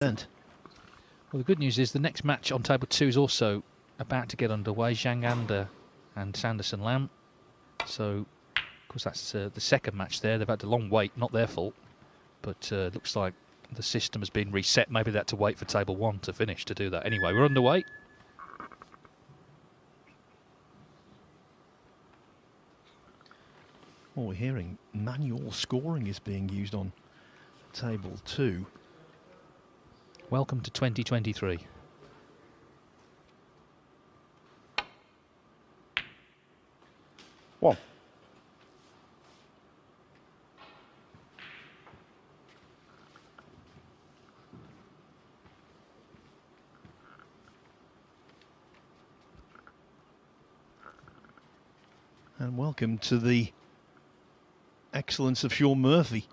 Well, the good news is the next match on table 2 is also about to get underway. Zhang Anda and Sanderson Lam. So, of course, that's the second match there. They've had a long wait, not their fault. But looks like the system has been reset. Maybe they had to wait for table 1 to finish to do that. Anyway, we're underway. Well, we're hearing manual scoring is being used on table 2. Welcome to 2023. One. And welcome to the excellence of Shaun Murphy.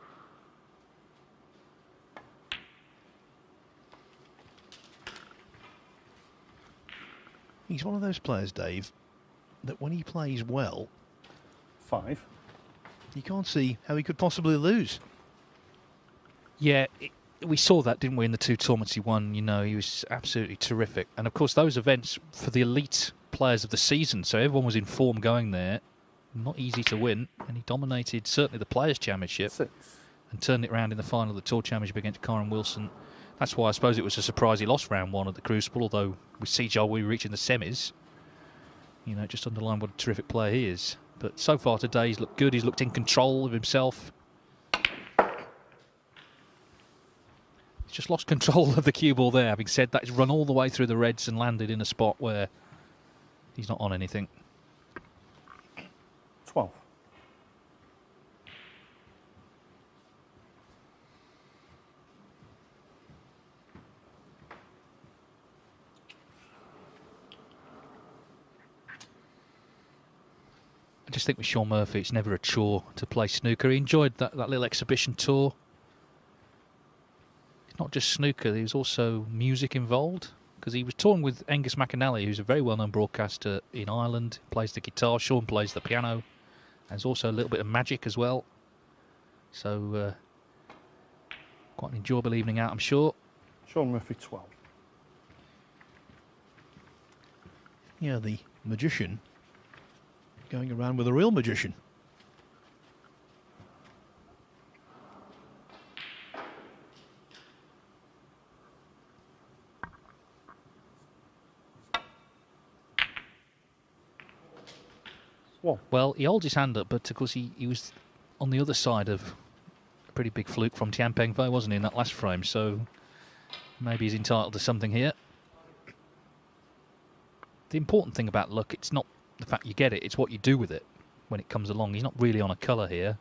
He's one of those players, Dave, that when he plays well, 5. you can't see how he could possibly lose. Yeah, we saw that, didn't we, in the 2 tournaments he won. You know, he was absolutely terrific. And, of course, those events for the elite players of the season, so everyone was in form going there. Not easy to win, and he dominated certainly the Players' Championship 6. and turned it around in the final of the Tour Championship against Kyron Wilson. That's why I suppose it was a surprise he lost round 1 at the Crucible, although with CJ we were reaching the semis. You know, just underline what a terrific player he is. But so far today he's looked good, he's looked in control of himself. He's just lost control of the cue ball there. Having said that, he's run all the way through the reds and landed in a spot where he's not on anything. 12. I just think with Shaun Murphy, it's never a chore to play snooker. He enjoyed that little exhibition tour. It's not just snooker, there was also music involved, because he was touring with Angus McAnally, who's a very well-known broadcaster in Ireland, plays the guitar. Shaun plays the piano. There's also a little bit of magic as well. So, quite an enjoyable evening out, I'm sure. Shaun Murphy, 12. Yeah, the magician going around with a real magician. Well, he holds his hand up, but of course he was on the other side of a pretty big fluke from Tian Peng Vo, wasn't he, in that last frame? So maybe he's entitled to something here. The important thing about luck, it's not the fact you get it, it's what you do with it when it comes along. He's not really on a colour here.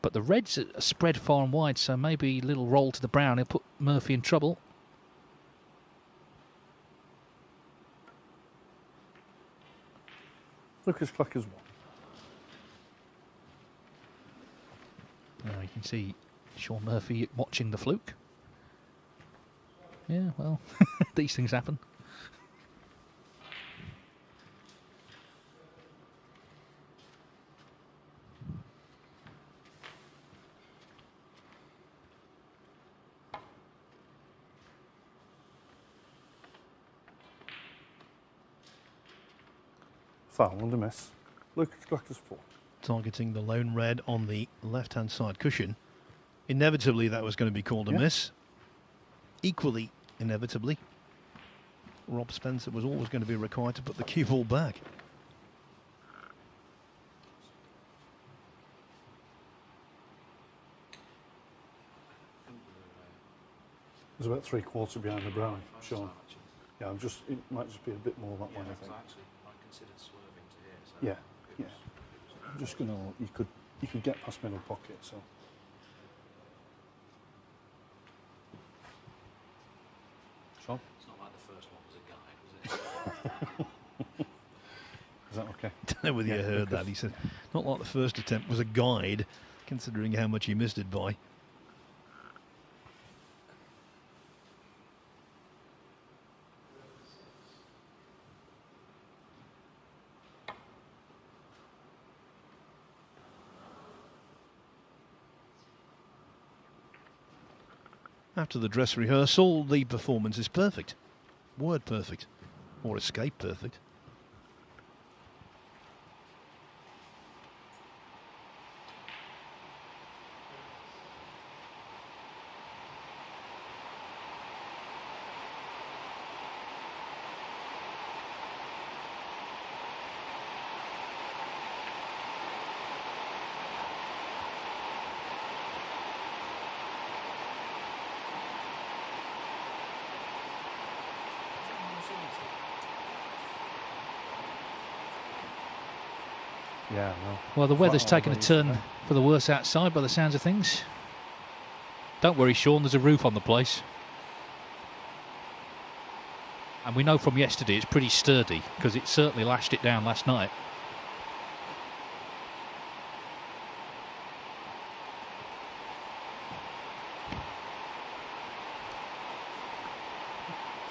But the reds are spread far and wide, so maybe a little roll to the brown. He'll put Murphy in trouble. Lukas Kleckers, 1. Now you can see Shaun Murphy watching the fluke. Yeah, well, these things happen. Foul under miss. Lukas Kleckers, 4. Targeting the lone red on the left-hand side cushion. Inevitably, that was going to be called a miss. Equally, inevitably, Rob Spencer was always going to be required to put the cue ball back. There's about 3/4 behind the brown, Shaun. Yeah, it might just be a bit more that way, I think. Yeah, yeah. I'm just gonna. You could get past middle pocket, so. Shaun? It's not like the first one was a guide, was it? Is that okay? I don't know whether you heard that. He said, not like the first attempt was a guide, considering how much he missed it by. After the dress rehearsal, the performance is perfect. Word perfect. Or escape perfect. Yeah, no. Well, the weather's Flat taken a holidays turn today. for the worse outside by the sounds of things. Don't worry, Shaun, there's a roof on the place. And we know from yesterday it's pretty sturdy, because it certainly lashed it down last night.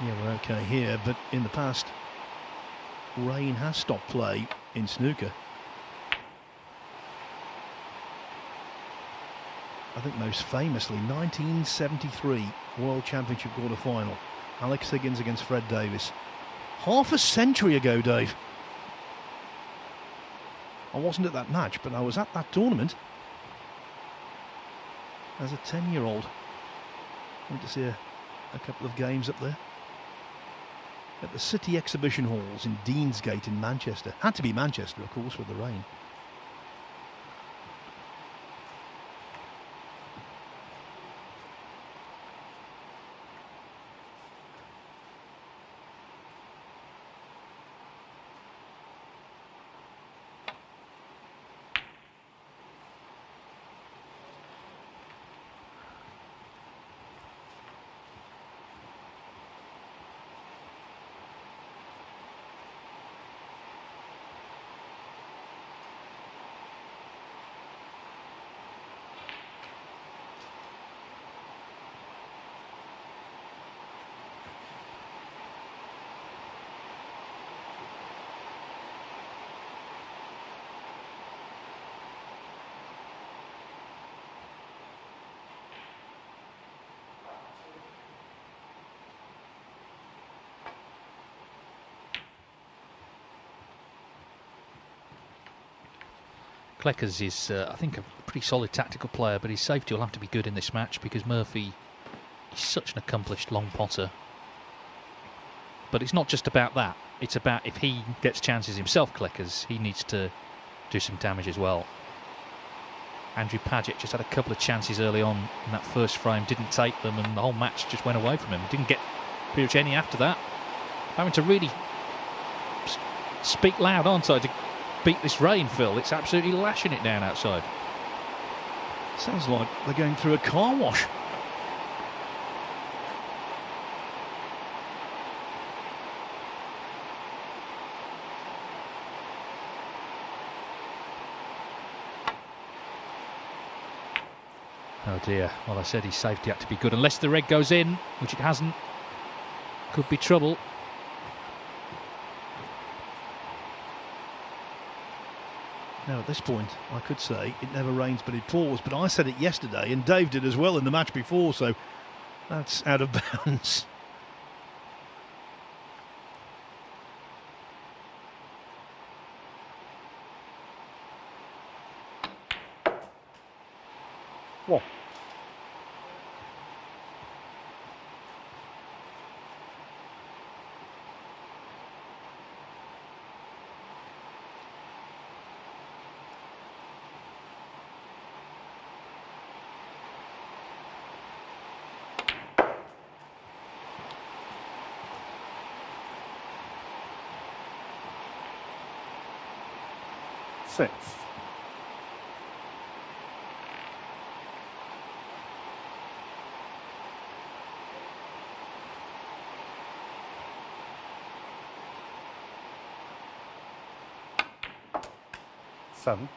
Yeah, we're okay here, but in the past, rain has stopped play in snooker. I think most famously, 1973 World Championship quarter-final. Alex Higgins against Fred Davis. Half a century ago, Dave. I wasn't at that match, but I was at that tournament as a 10-year-old. Went to see a couple of games up there. At the City Exhibition Halls in Deansgate in Manchester. Had to be Manchester, of course, with the rain. Kleckers is, I think, a pretty solid tactical player, but his safety will have to be good in this match because Murphy is such an accomplished long potter. But it's not just about that. It's about if he gets chances himself, Kleckers, he needs to do some damage as well. Andrew Paget just had a couple of chances early on in that first frame, didn't take them, and the whole match just went away from him. Didn't get pretty much any after that. Having to really speak loud, aren't I, to beat this rain, Phil? It's absolutely lashing it down outside. Sounds like they're going through a car wash. Oh dear. Well, I said his safety had to be good. Unless the red goes in, which it hasn't, could be trouble. Now, at this point, I could say it never rains but it pours, but I said it yesterday, and Dave did as well in the match before, so that's out of bounds. Whoa. Six. Seven.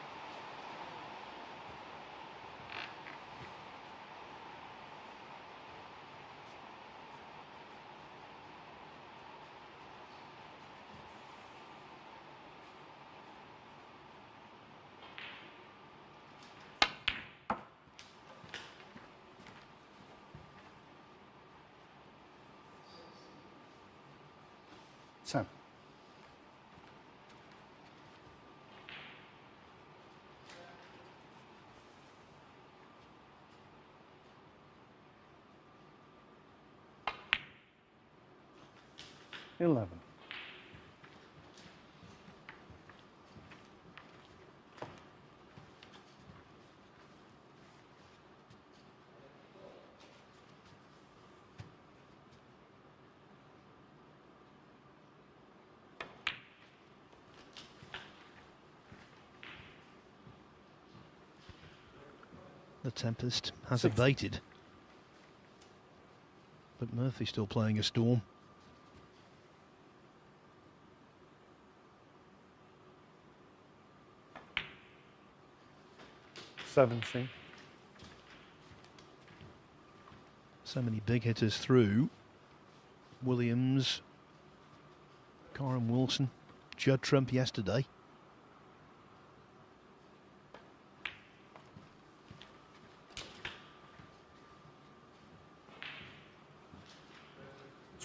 10. $11. The tempest has 6. abated, but Murphy's still playing a storm. $17. So many big hitters through. Williams, Karen Wilson, Judd Trump yesterday.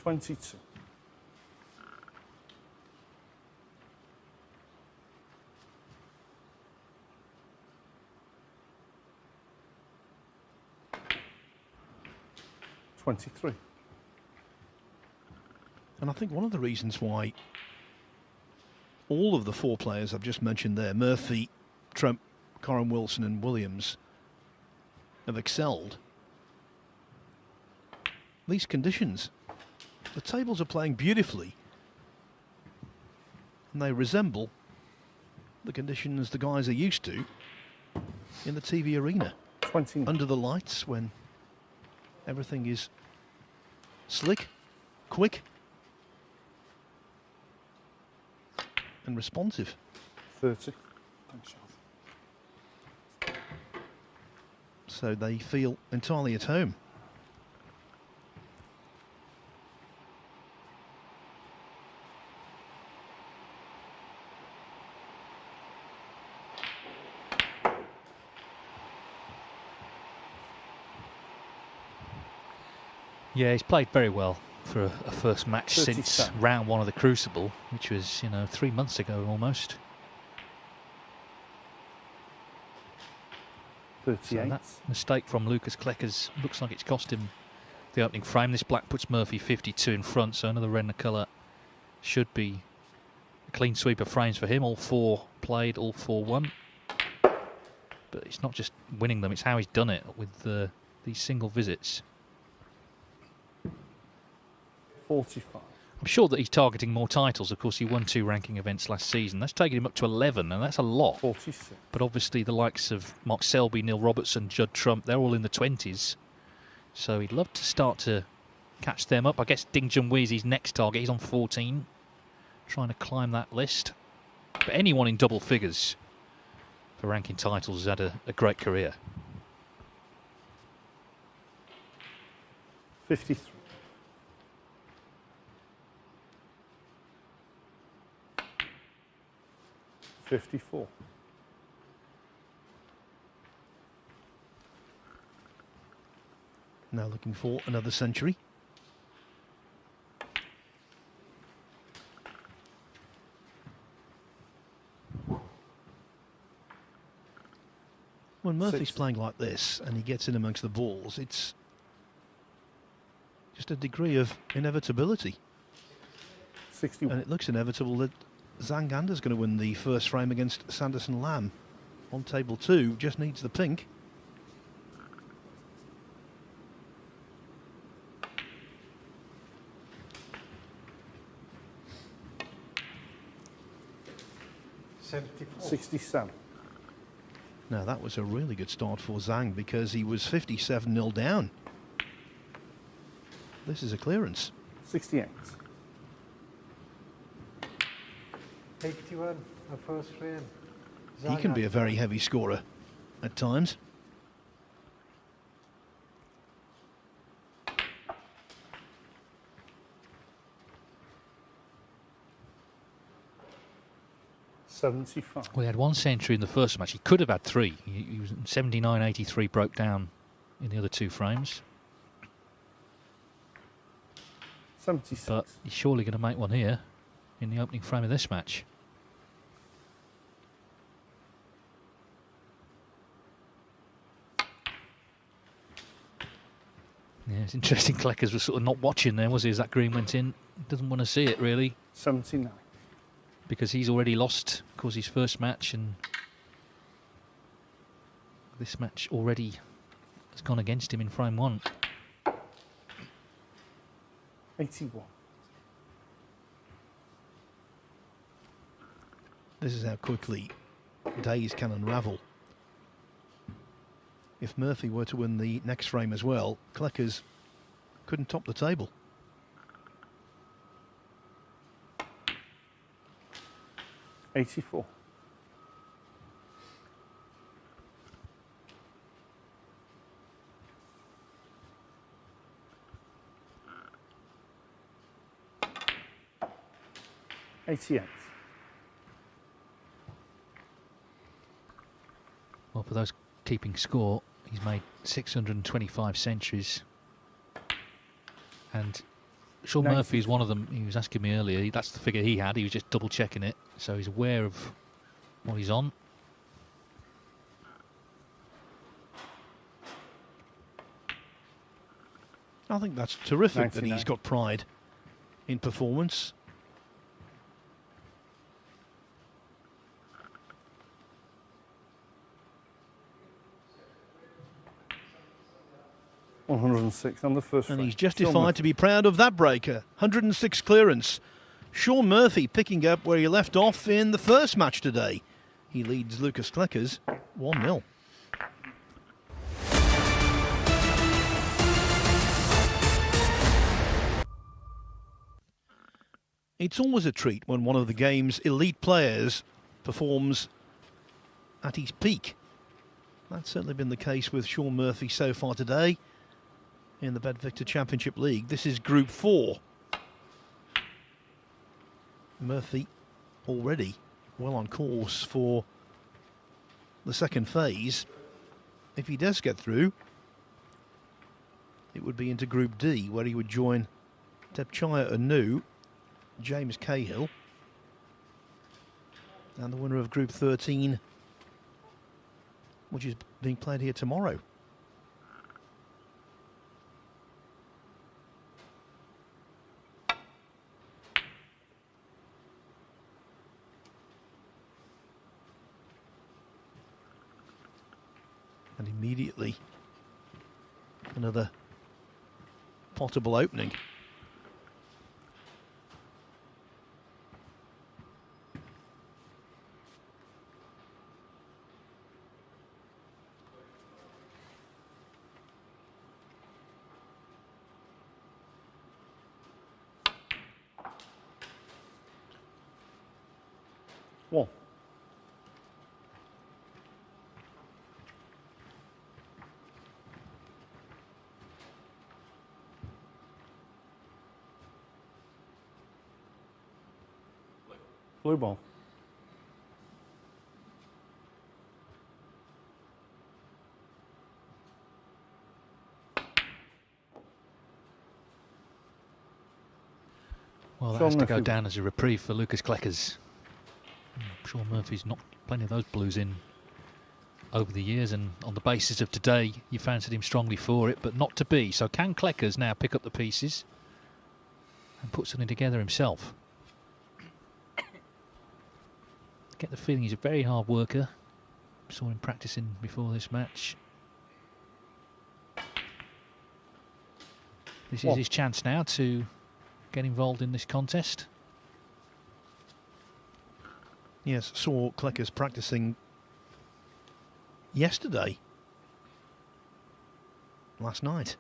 $22. $23. And I think one of the reasons why all of the 4 players I've just mentioned there, Murphy, Trump, Karen Wilson and Williams, have excelled these conditions. The tables are playing beautifully, and they resemble the conditions the guys are used to in the TV arena. 20. Under the lights, when everything is slick, quick and responsive. 30. Thanks, Shaun. So they feel entirely at home. Yeah, he's played very well for a first match 37. since round 1 of the Crucible, which was, 3 months ago almost. 38. So that mistake from Lukas Kleckers looks like it's cost him the opening frame. This black puts Murphy 52 in front, so another red and a colour should be a clean sweep of frames for him. All 4 played, all 4 won. But it's not just winning them, it's how he's done it with these single visits. 45. I'm sure that he's targeting more titles. Of course, he won 2 ranking events last season. That's taken him up to 11, and that's a lot. 46. But obviously the likes of Mark Selby, Neil Robertson, Judd Trump, they're all in the 20s. So he'd love to start to catch them up. I guess Ding Junhui's his next target. He's on 14, trying to climb that list. But anyone in double figures for ranking titles has had a great career. 53. 54. Now looking for another century. When Murphy's 60. playing like this and he gets in amongst the balls, it's just a degree of inevitability. 61. And it looks inevitable that Zangander's going to win the first frame against Sanderson Lamb on table 2. Just needs the pink. $74. 67. Now that was a really good start for Zhang because he was 57-0 down. This is a clearance. 68. 81, the first frame. He can be a very heavy scorer at times. $75. Well, he had 1 century in the first match. He could have had 3. He was 79.83, broke down in the other 2 frames. 76. But he's surely going to make one here. in the opening frame of this match. Yeah, it's interesting. Kleckers was sort of not watching there, was he, as that green went in? Doesn't want to see it, really, 79. because he's already lost, of course, his first match, and this match already has gone against him in frame 1. 81. This is how quickly days can unravel. If Murphy were to win the next frame as well, Kleckers couldn't top the table. $84. $88. Well, for those keeping score, he's made 625 centuries. And Shaun 90. Murphy is one of them. He was asking me earlier, that's the figure he had. He was just double checking it. So he's aware of what he's on. I think that's terrific that 99. he's got pride in performance. $106 on the first And frame. he's Shaun justified Murphy. to be proud of that breaker. 106 clearance. Shaun Murphy picking up where he left off in the first match today. He leads Lukas Kleckers 1-0. It's always a treat when one of the game's elite players performs at his peak. That's certainly been the case with Shaun Murphy so far today in the Bedvictor Championship League. This is Group 4. Murphy already well on course for the second phase. If he does get through, it would be into Group D, where he would join Debchaya Anu, James Cahill, and the winner of Group 13, which is being played here tomorrow. And immediately another potable opening. One. Blue ball. Well, that Shaun has to go Murphy. down as a reprieve for Lukas Kleckers. Shaun Murphy's knocked plenty of those blues in over the years, and on the basis of today, you fancied him strongly for it, but not to be. So can Kleckers now pick up the pieces and put something together himself? Get the feeling he's a very hard worker. Saw him practicing before this match. This is his chance now to get involved in this contest. Yes, saw Kleckers practicing yesterday, last night.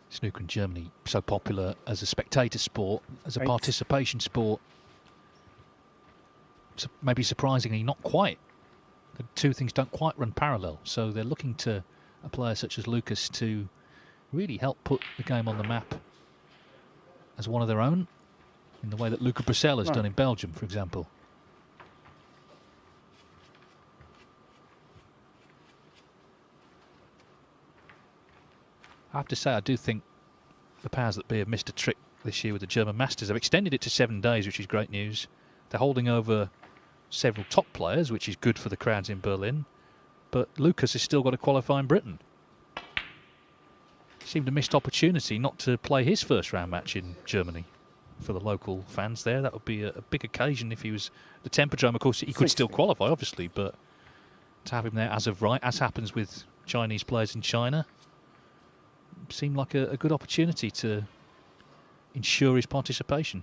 Snooker in Germany, so popular as a spectator sport, as a participation sport. So maybe surprisingly, not quite. The two things don't quite run parallel. So they're looking to a player such as Lukas to really help put the game on the map as one of their own, in the way that Luca Brissell has done in Belgium, for example. I have to say, I do think the powers that be have missed a trick this year with the German Masters. They've extended it to 7 days, which is great news. They're holding over several top players, which is good for the crowds in Berlin. But Lukas has still got to qualify in Britain. Seemed a missed opportunity not to play his first round match in Germany for the local fans there. That would be a big occasion if he was the Tempodrome. Of course, he could still qualify, obviously, but to have him there as of right, as happens with Chinese players in China, seemed like a good opportunity to ensure his participation.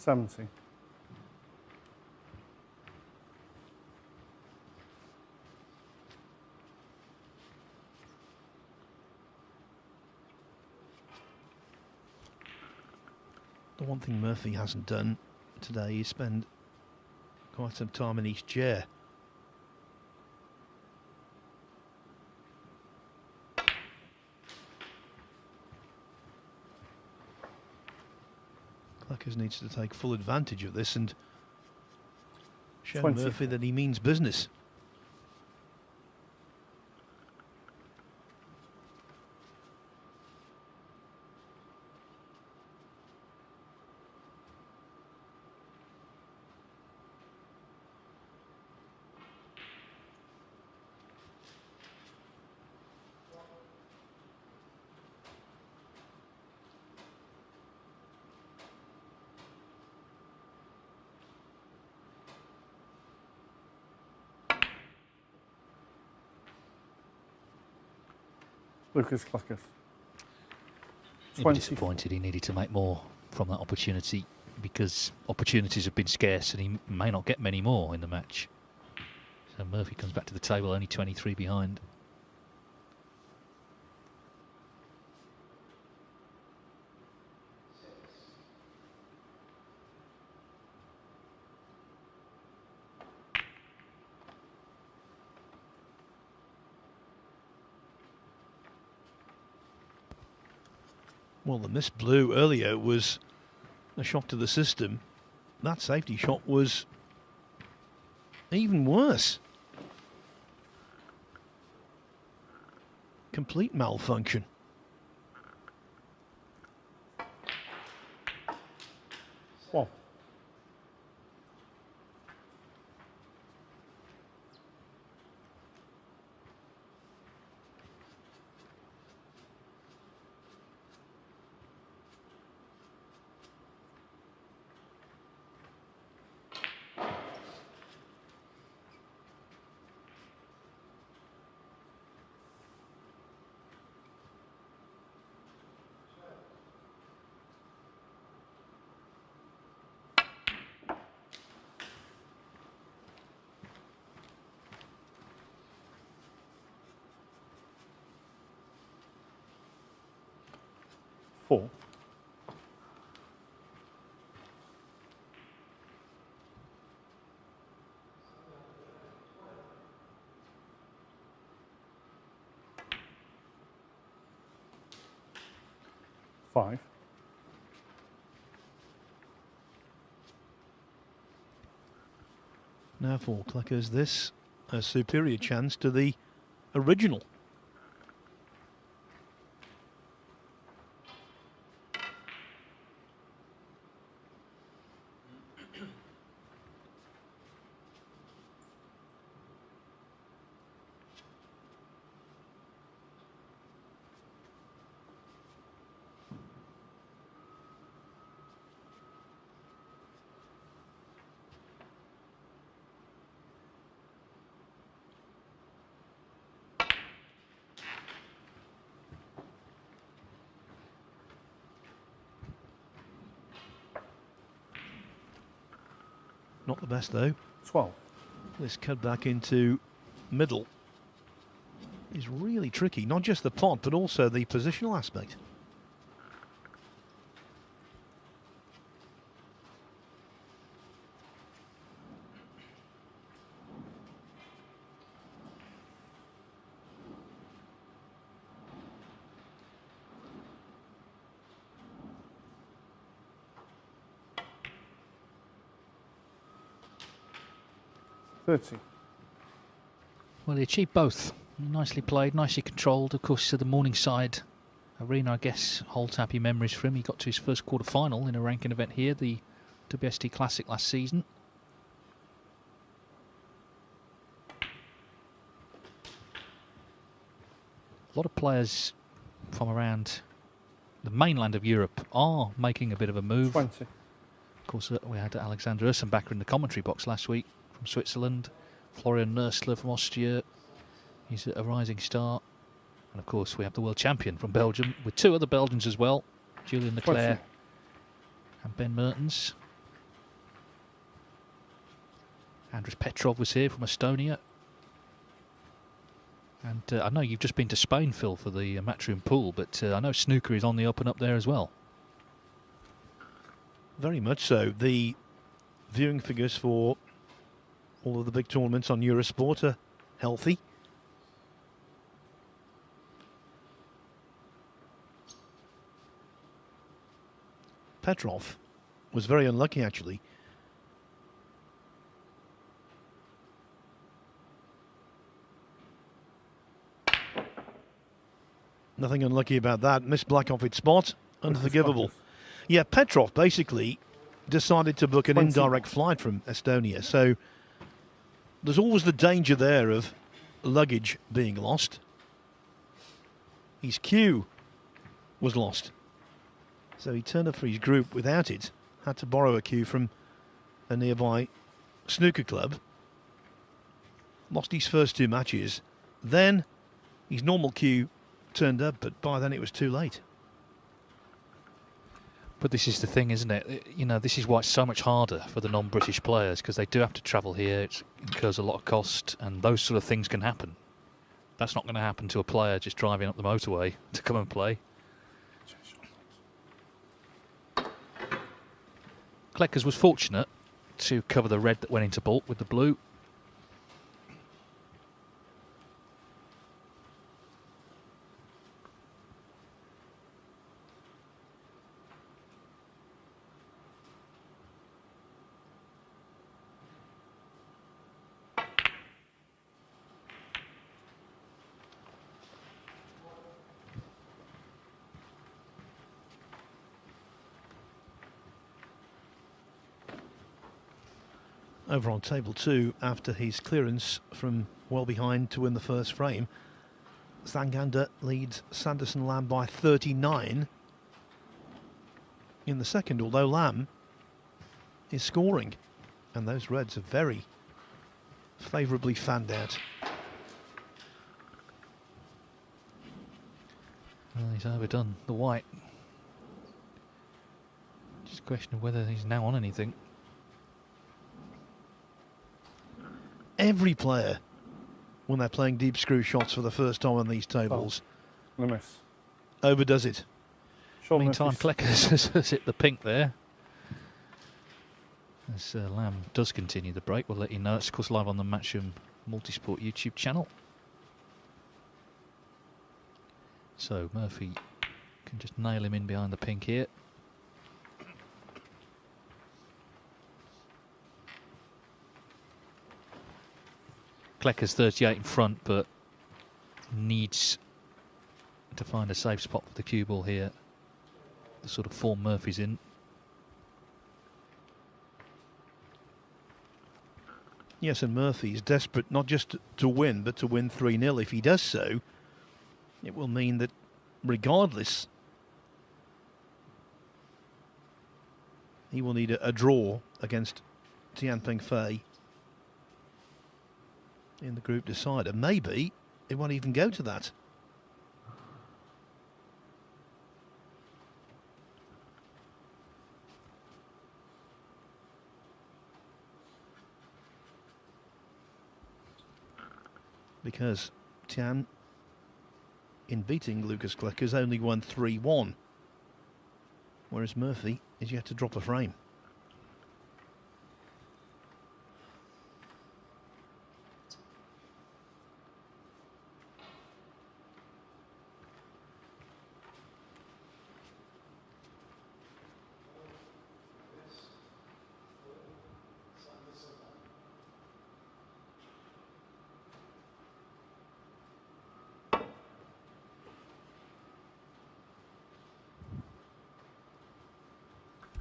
$70. The one thing Murphy hasn't done today is spend quite some time in his chair. Kleckers needs to take full advantage of this and show 20. Murphy that he means business. Lukas Kleckers. He was disappointed. He needed to make more from that opportunity because opportunities have been scarce and he may not get many more in the match. So Murphy comes back to the table only 23 behind. Well, the missed blue earlier was a shock to the system. That safety shot was even worse. Complete malfunction. Well, four. Five. Now for Kleckers, this a superior chance to the original. Not the best though. 12. This cut back into middle is really tricky. Not just the pot, but also the positional aspect. 30. Well, he achieved both. Nicely played, nicely controlled. Of course, the Morningside Arena, I guess, holds happy memories for him. He got to his first quarter-final in a ranking event here, the WST Classic last season. A lot of players from around the mainland of Europe are making a bit of a move. 20. Of course, we had Alexander Ursenbacher in the commentary box last week from Switzerland. Florian Nörsler from Austria. He's a rising star. And of course, we have the world champion from Belgium, with two other Belgians as well, Julian Leclerc 20. and Ben Mertens. Andris Petrov was here from Estonia. And I know you've just been to Spain, Phil, for the Matchroom pool, but I know snooker is on the up and up there as well. Very much so. The viewing figures for all of the big tournaments on Eurosport are healthy. Petrov was very unlucky, actually. Nothing unlucky about that. Missed black off its spot. Unforgivable. Yeah, Petrov basically decided to book an 20. indirect flight from Estonia. So there's always the danger there of luggage being lost. His cue was lost. So he turned up for his group without it. Had to borrow a cue from a nearby snooker club. Lost his first two matches. Then his normal cue turned up, but by then it was too late. But this is the thing, isn't it? You know, this is why it's so much harder for the non-British players, because they do have to travel here. It incurs a lot of cost, and those sort of things can happen. That's not going to happen to a player just driving up the motorway to come and play. Kleckers was fortunate to cover the red that went into baulk with the blue. Over on table two, after his clearance from well behind to win the first frame, Zangander leads Sanderson Lamb by 39 in the second, although Lamb is scoring, and those reds are very favourably fanned out. Well, he's overdone the white. Just a question of whether he's now on anything. Every player, when they're playing deep screw shots for the first time on these tables, The miss. overdoes it. Shaun Meantime, misses. Kleckers has hit the pink there. As Lamb does continue the break, we'll let you know. It's of course live on the Matchroom Multisport YouTube channel. So Murphy can just nail him in behind the pink here. Kleckers 38 in front, but needs to find a safe spot for the cue ball here. The sort of form Murphy's in. Yes, and Murphy is desperate not just to win, but to win 3-0. If he does so, it will mean that regardless, he will need a draw against Tian Pengfei in the group decider. Maybe it won't even go to that. Because Tian, in beating Lukas Kleckers, only won 3-1, whereas Murphy is yet to drop a frame.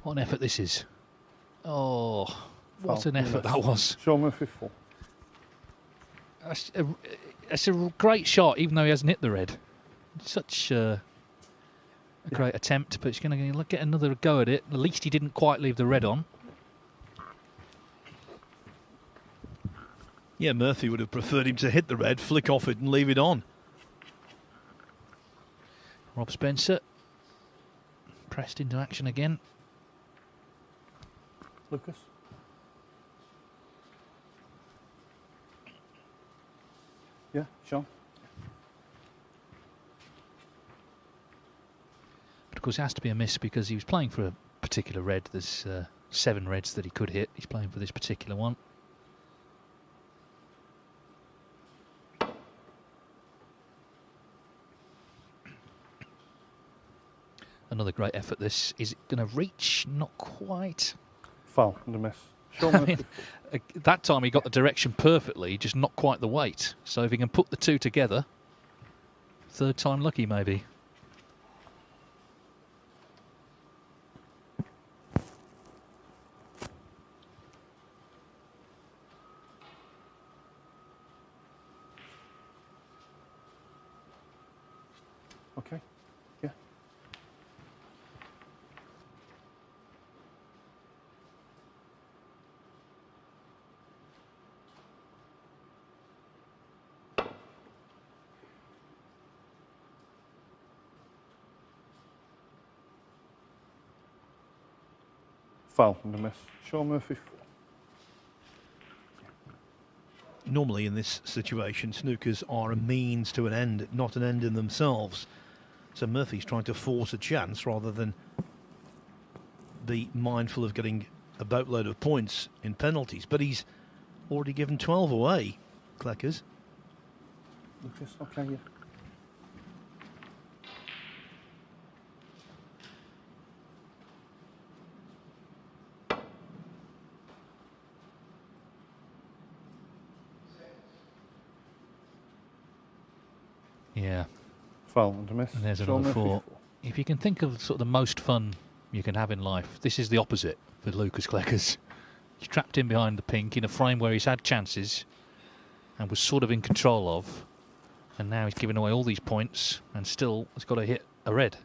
What an effort this is. Oh, what Foul. an effort that was. Shaun Murphy 4. That's a great shot, even though he hasn't hit the red. Such a great attempt, but he's going to get another go at it. At least he didn't quite leave the red on. Yeah, Murphy would have preferred him to hit the red, flick off it and leave it on. Rob Spencer pressed into action again. Lukas. Yeah, Shaun. But of course, it has to be a miss because he was playing for a particular red. There's 7 reds that he could hit. He's playing for this particular one. Another great effort. This is it going to reach? Not quite. Foul and a miss. Shaun I Murphy. mean, that time he got the direction perfectly, just not quite the weight. So if he can put the two together, third time lucky maybe. Okay. Yeah. Foul and a miss. Shaun Murphy 4. Normally in this situation, snookers are a means to an end, not an end in themselves. So Murphy's trying to force a chance rather than be mindful of getting a boatload of points in penalties. But he's already given 12 away, Kleckers. Lukas, okay, yeah. Yeah. Foul and a miss. And there's Shaun another Murphy 4. If you can think of sort of the most fun you can have in life, this is the opposite for Lukas Kleckers. He's trapped in behind the pink in a frame where he's had chances and was sort of in control of, and now he's giving away all these points and still has got to hit a red.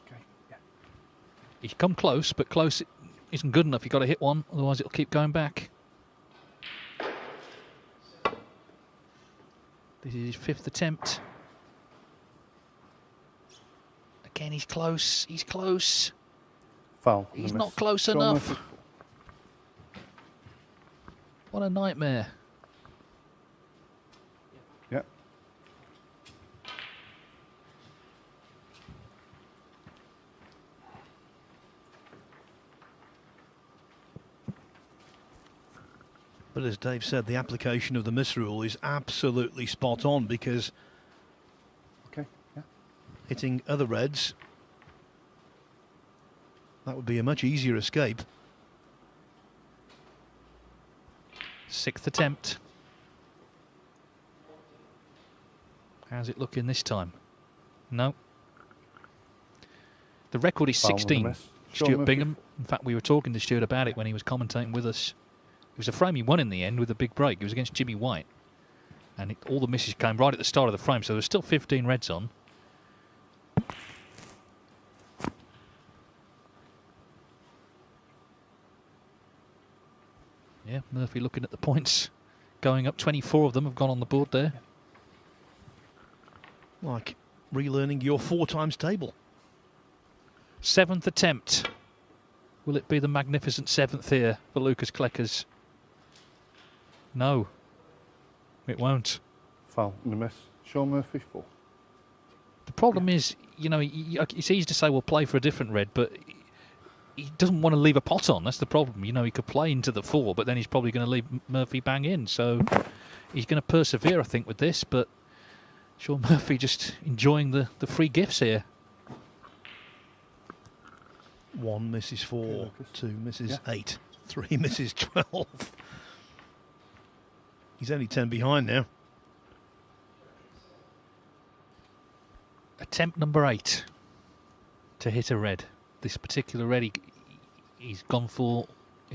Okay, yeah. He's come close, but close isn't good enough. You've got to hit one, otherwise it'll keep going back. This is his 5th attempt. Again, he's close. He's close. Foul and a He's miss. not close Shaun enough. Murphy 4. What a nightmare. Yeah. But as Dave said, the application of the miss rule is absolutely spot on because Okay, yeah. hitting other reds, that would be a much easier escape. 6th attempt. How's it looking this time? No. The record is Foul and a 16. miss. Shaun Stuart Murphy Bingham. In fact, we were talking to Stuart about it when he was commentating with us. It was a frame he won in the end with a big break. It was against Jimmy White. And all the misses came right at the start of the frame, so there was still 15 reds on. Yeah, Murphy looking at the points. Going up, 24 of them have gone on the board there. Like relearning your 4 times table. 7th attempt. Will it be the magnificent 7th here for Lukas Kleckers? No, it won't. Foul and a miss. Shaun Murphy 4. The problem is, you know, it's easy to say, well, play for a different red, but he doesn't want to leave a pot on. That's the problem. You know, he could play into the 4, but then he's probably going to leave Murphy bang in. So he's going to persevere, I think, with this. But Shaun Murphy just enjoying the free gifts here. 1 misses 4, Lucas. 2 misses Yeah. 8, 3 misses 12. He's only 10 behind now. Attempt number 8. to hit a red. This particular red he's gone for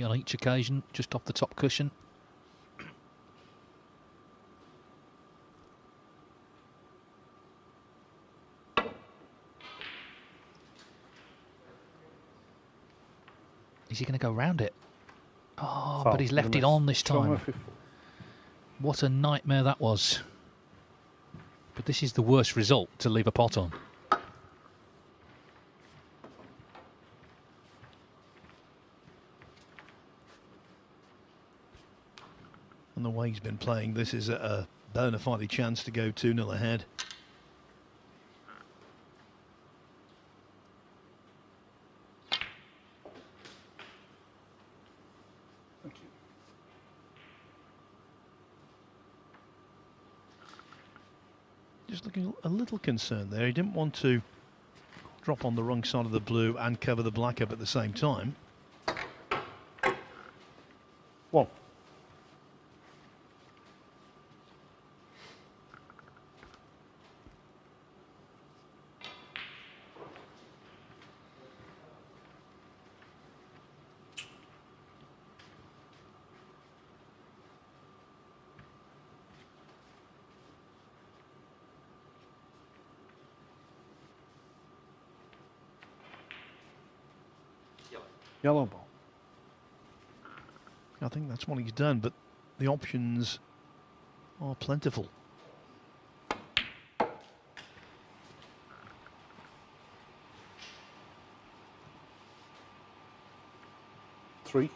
on each occasion, just off the top cushion. Is he going to go round it? Oh, Foul. but he's left Good it miss. on this Shaun time. Murphy. What a nightmare that was. But this is the worst result to leave a pot on. And the way he's been playing, this is a bona fide chance to go 2-0 ahead. Thank you. Just looking a little concerned there. He didn't want to drop on the wrong side of the blue and cover the black up at the same time. 1. Yellow ball. I think that's what he's done, but the options are plentiful. Three.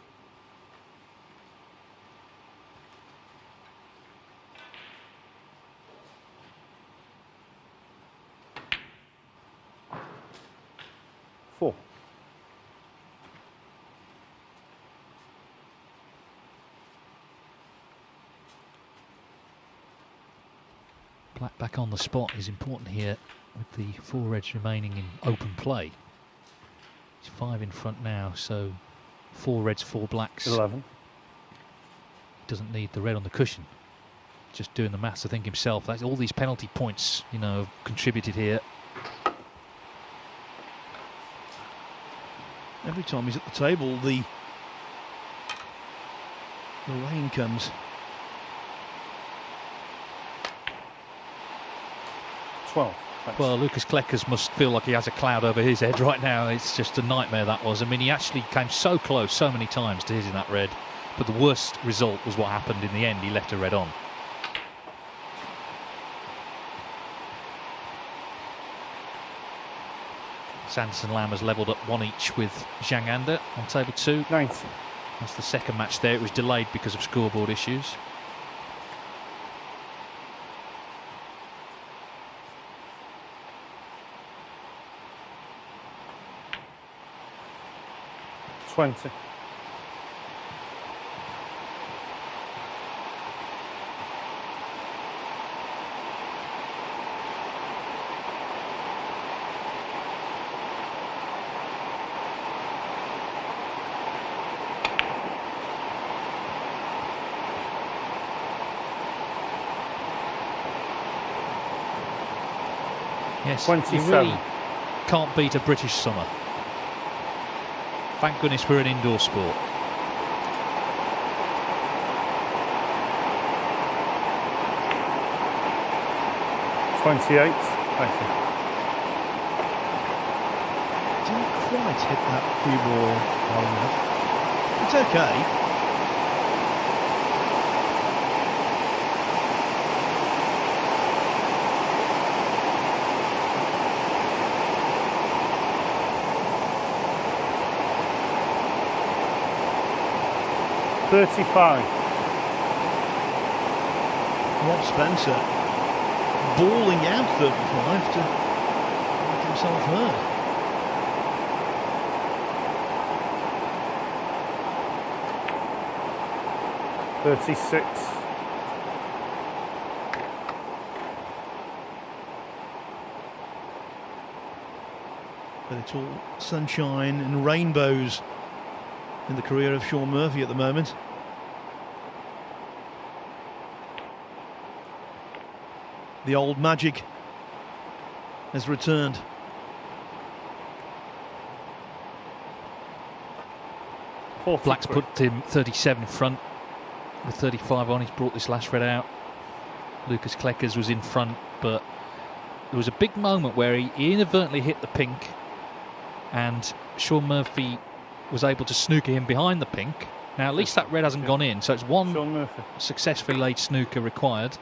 Four. Black back on the spot is important here with the 4 reds remaining in open play. He's 5 in front now, so 4 reds, 4 blacks. 11. Doesn't need the red on the cushion. Just doing the maths, I think himself. That's all these penalty points, you know, have contributed here. Every time he's at the table, the rain comes. 12. Thanks. Well, Lukas Kleckers must feel like he has a cloud over his head right now. It's just a nightmare that was. I mean, he actually came so close so many times to hitting that red, but the worst result was what happened in the end. He left a red on. Sanderson Lam has levelled up 1 each with Zhang Anda on table 2. 90. That's the second match there. It was delayed because of scoreboard issues. Twenty. Yes, you 27. really can't beat a British summer. Thank goodness we're an indoor sport. $28. Thank you. Didn't quite hit that cue ball hard enough. It's okay. $35. Rob Spencer balling out 35 to make himself heard. $36. But it's all sunshine and rainbows in the career of Shaun Murphy at the moment. The old magic has returned. 43. Black's put him 37 in front. With 35 on, he's brought this last red out. Lukas Kleckers was in front, but there was a big moment where he inadvertently hit the pink, and Shaun Murphy was able to snooker him behind the pink. Now, at least that red hasn't gone in, so it's one Shaun Murphy. successfully laid snooker required.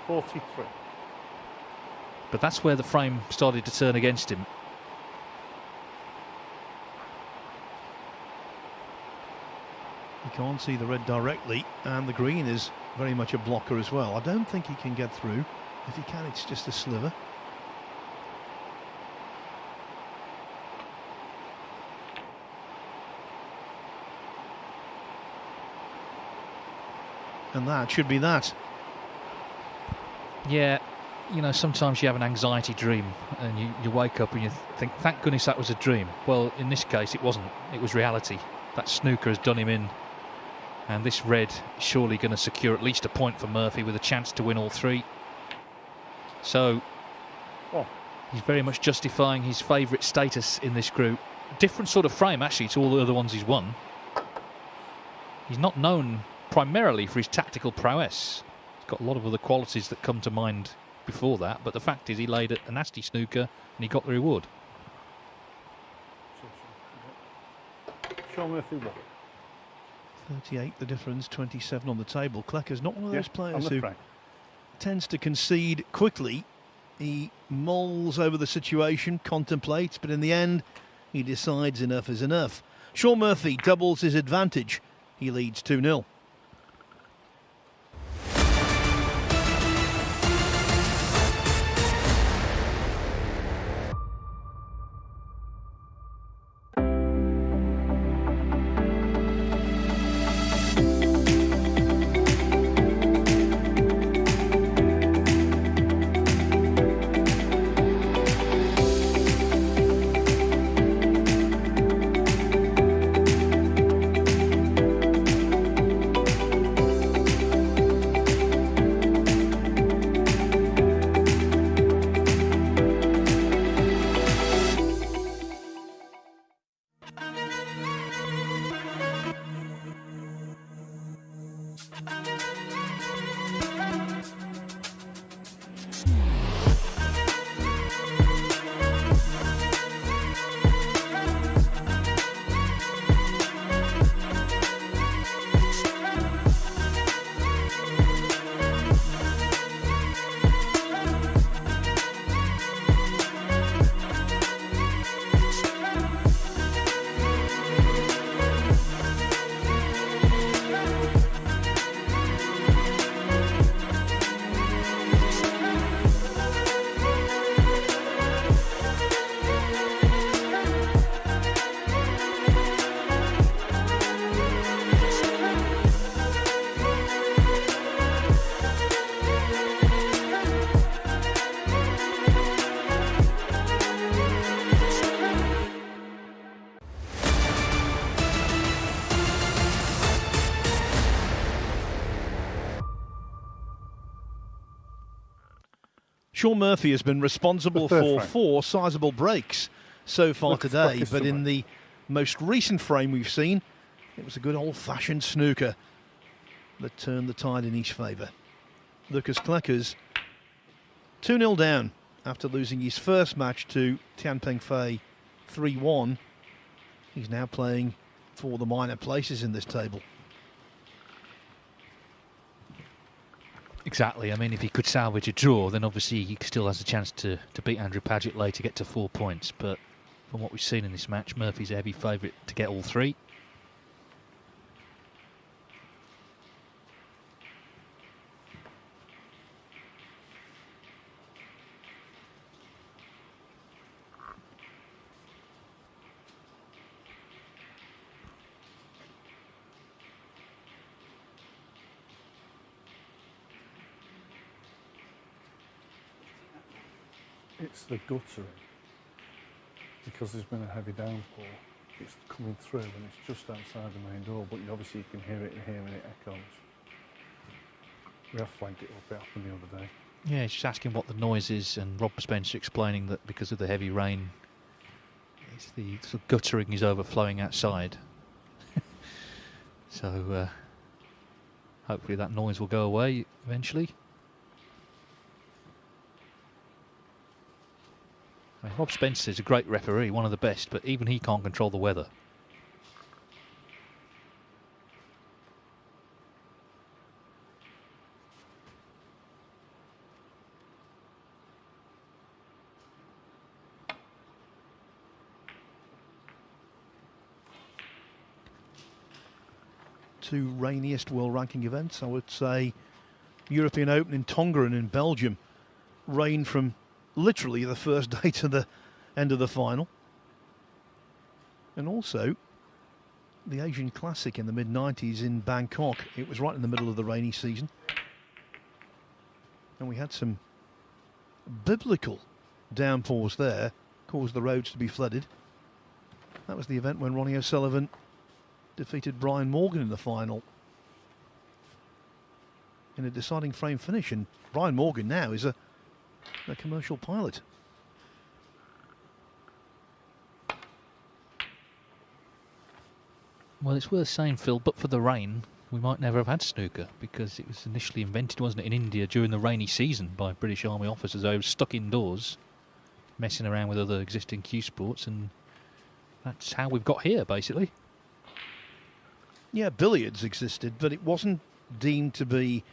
43. But that's where the frame started to turn against him. You can't see the red directly, and the green is very much a blocker as well. I don't think he can get through. If he can, it's just a sliver. And that should be that. Yeah, you know, sometimes you have an anxiety dream and you wake up and you think, thank goodness that was a dream. Well, in this case, it wasn't. It was reality. That snooker has done him in. And this red is surely going to secure at least a point for Murphy with a chance to win all three. So, he's very much justifying his favourite status in this group. Different sort of frame, actually, to all the other ones he's won. He's not known primarily for his tactical prowess. He's got a lot of other qualities that come to mind before that, but the fact is he laid a nasty snooker and he got the reward. Shaun Murphy won. 38 the difference, 27 on the table. Kleckers not one of those On players the who frame. tends to concede quickly. He mulls over the situation, contemplates, but in the end he decides enough is enough. Shaun Murphy doubles his advantage. He leads 2-0. Shaun Murphy has been responsible for 4 sizable breaks so far today, but in the most recent frame we've seen, it was a good old-fashioned snooker that turned the tide in his favour. Lukas Kleckers 2-0 down after losing his first match to Tian Pengfei 3-1. He's now playing for the minor places in this table. Exactly. I mean, if he could salvage a draw, then obviously he still has a chance to beat Andrew Paget later, get to 4 points. But from what we've seen in this match, Murphy's a heavy favourite to get all 3. It's the guttering, because there's been a heavy downpour. It's coming through and it's just outside the main door, but obviously you can hear it here and it echoes. We have flagged it up, it happened the other day. Yeah, he's just asking what the noise is, and Rob Spencer explaining that because of the heavy rain, it's the sort of guttering is overflowing outside. So hopefully that noise will go away eventually. I mean, Rob Spencer is a great referee, one of the best, but even he can't control the weather. Two rainiest world ranking events, I would say. European Open in Tongeren in Belgium. Rain from literally the first day to the end of the final. And also the Asian Classic in the mid-90s in Bangkok. It was right in the middle of the rainy season. And we had some biblical downpours there, caused the roads to be flooded. That was the event when Ronnie O'Sullivan defeated Brian Morgan in the final in a deciding frame finish, and Brian Morgan now is a commercial pilot. Well, it's worth saying, Phil, but for the rain, we might never have had snooker, because it was initially invented, wasn't it, in India during the rainy season by British Army officers who were stuck indoors, messing around with other existing cue sports, and that's how we've got here, basically. Yeah, billiards existed, but it wasn't deemed to be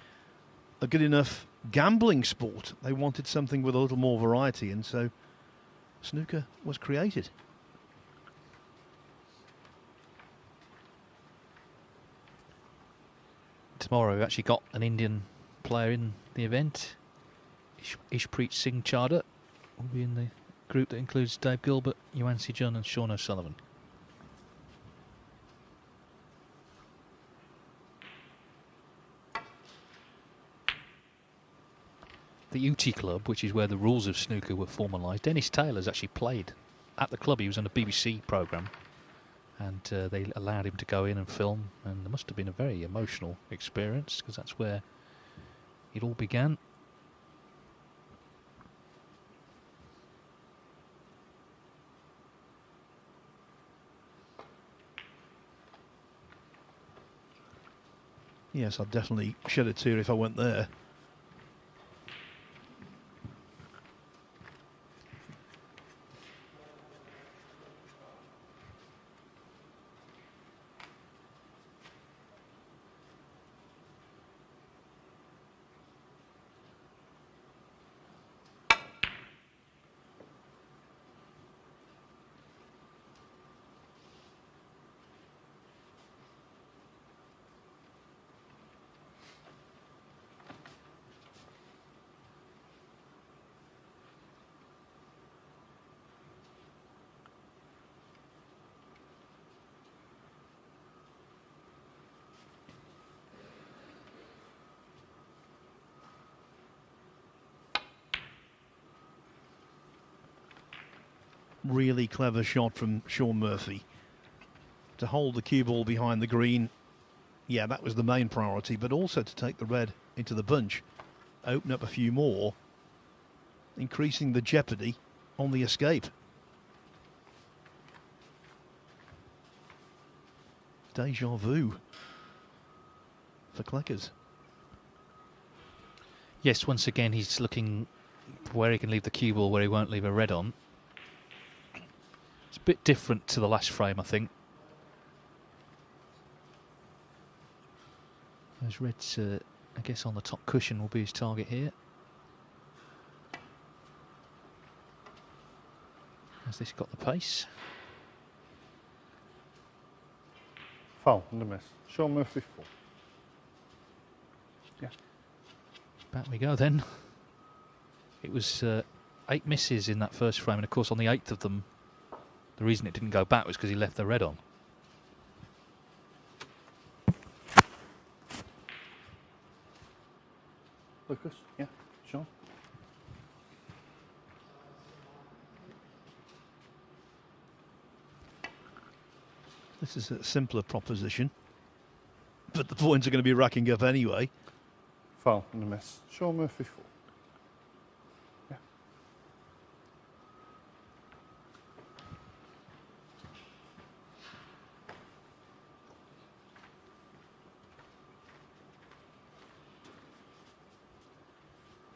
a good enough gambling sport. They wanted something with a little more variety, and so snooker was created. Tomorrow we've actually got an Indian player in the event. Ishpreet Singh Chadha will be in the group that includes Dave Gilbert, Yuan Si-jun and Shaun O'Sullivan. The Uti Club, which is where the rules of snooker were formalised, Dennis Taylor's actually played at the club. He was on a BBC programme, and they allowed him to go in and film, and there must have been a very emotional experience, because that's where it all began. Yes, I'd definitely shed a tear if I went there. Really clever shot from Shaun Murphy to hold the cue ball behind the green. Yeah, that was the main priority, but also to take the red into the bunch, open up a few more, increasing the jeopardy on the escape. Deja vu for Kleckers. Yes, once again he's looking for where he can leave the cue ball, where he won't leave a red on. It's a bit different to the last frame, I think. Those reds, I guess, on the top cushion will be his target here. Has this got the pace? Foul and a miss. Shaun Murphy 4. Yeah. Back we go then. It was 8 misses in that first frame, and of course on the 8th of them, the reason it didn't go back was because he left the red on. Lukas? Yeah. Shaun? This is a simpler proposition, but the points are going to be racking up anyway. Foul and a miss. Shaun Murphy 4. Yeah.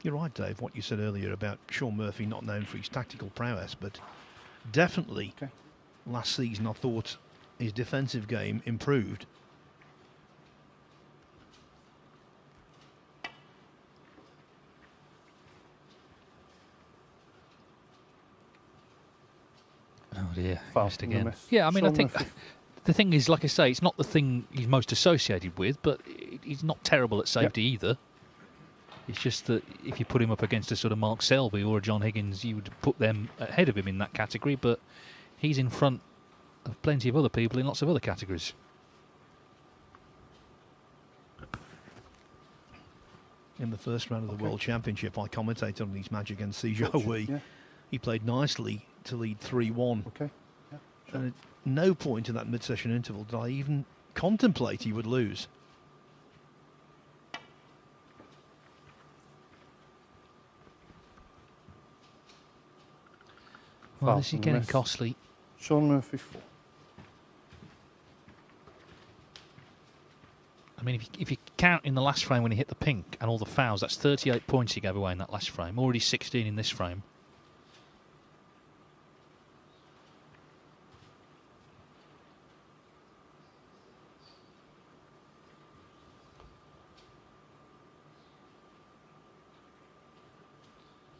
You're right, Dave, what you said earlier about Shaun Murphy not known for his tactical prowess, but definitely Okay. last season I thought his defensive game improved. Oh dear, Foul missed from the again. miss. Yeah, I mean, I Shaun think Murphy. the thing is, like I say, it's not the thing he's most associated with, but he's not terrible at safety either. It's just that if you put him up against a sort of Mark Selby or a John Higgins, you would put them ahead of him in that category, but he's in front of plenty of other people in lots of other categories. In the first round of the World Championship, I commentated on his match against Sijou Wei. Yeah. He played nicely to lead 3-1. Okay. Yeah. And at no point in that mid-session interval did I even contemplate he would lose. Well, Foul this is from the getting miss. costly. Shaun Murphy 4. I mean, if you count in the last frame when he hit the pink and all the fouls, that's 38 points he gave away in that last frame. Already 16 in this frame.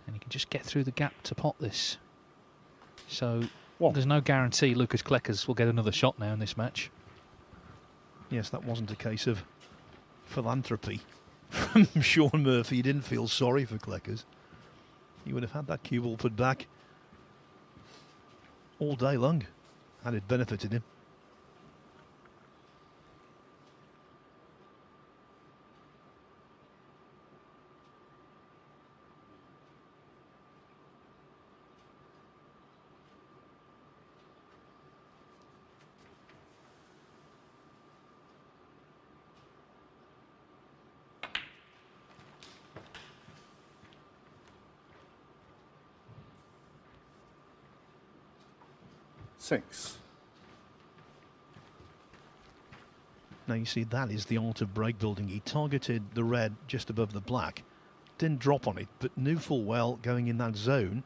And he can just get through the gap to pot this. So One. there's no guarantee Lukas Kleckers will get another shot now in this match. Yes, that wasn't a case of philanthropy from Shaun Murphy. He didn't feel sorry for Kleckers. He would have had that cue ball put back all day long had it benefited him. Six. Now you see that is the art of break building. He targeted the red just above the black. Didn't drop on it, but knew full well going in that zone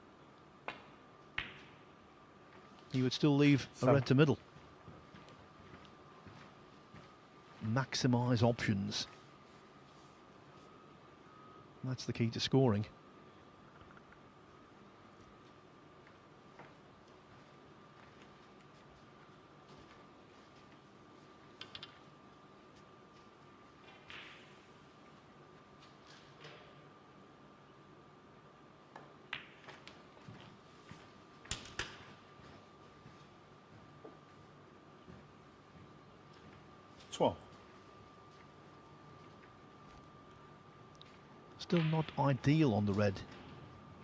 he would still leave a Seven. red to middle. Maximise options. That's the key to scoring. Still not ideal on the red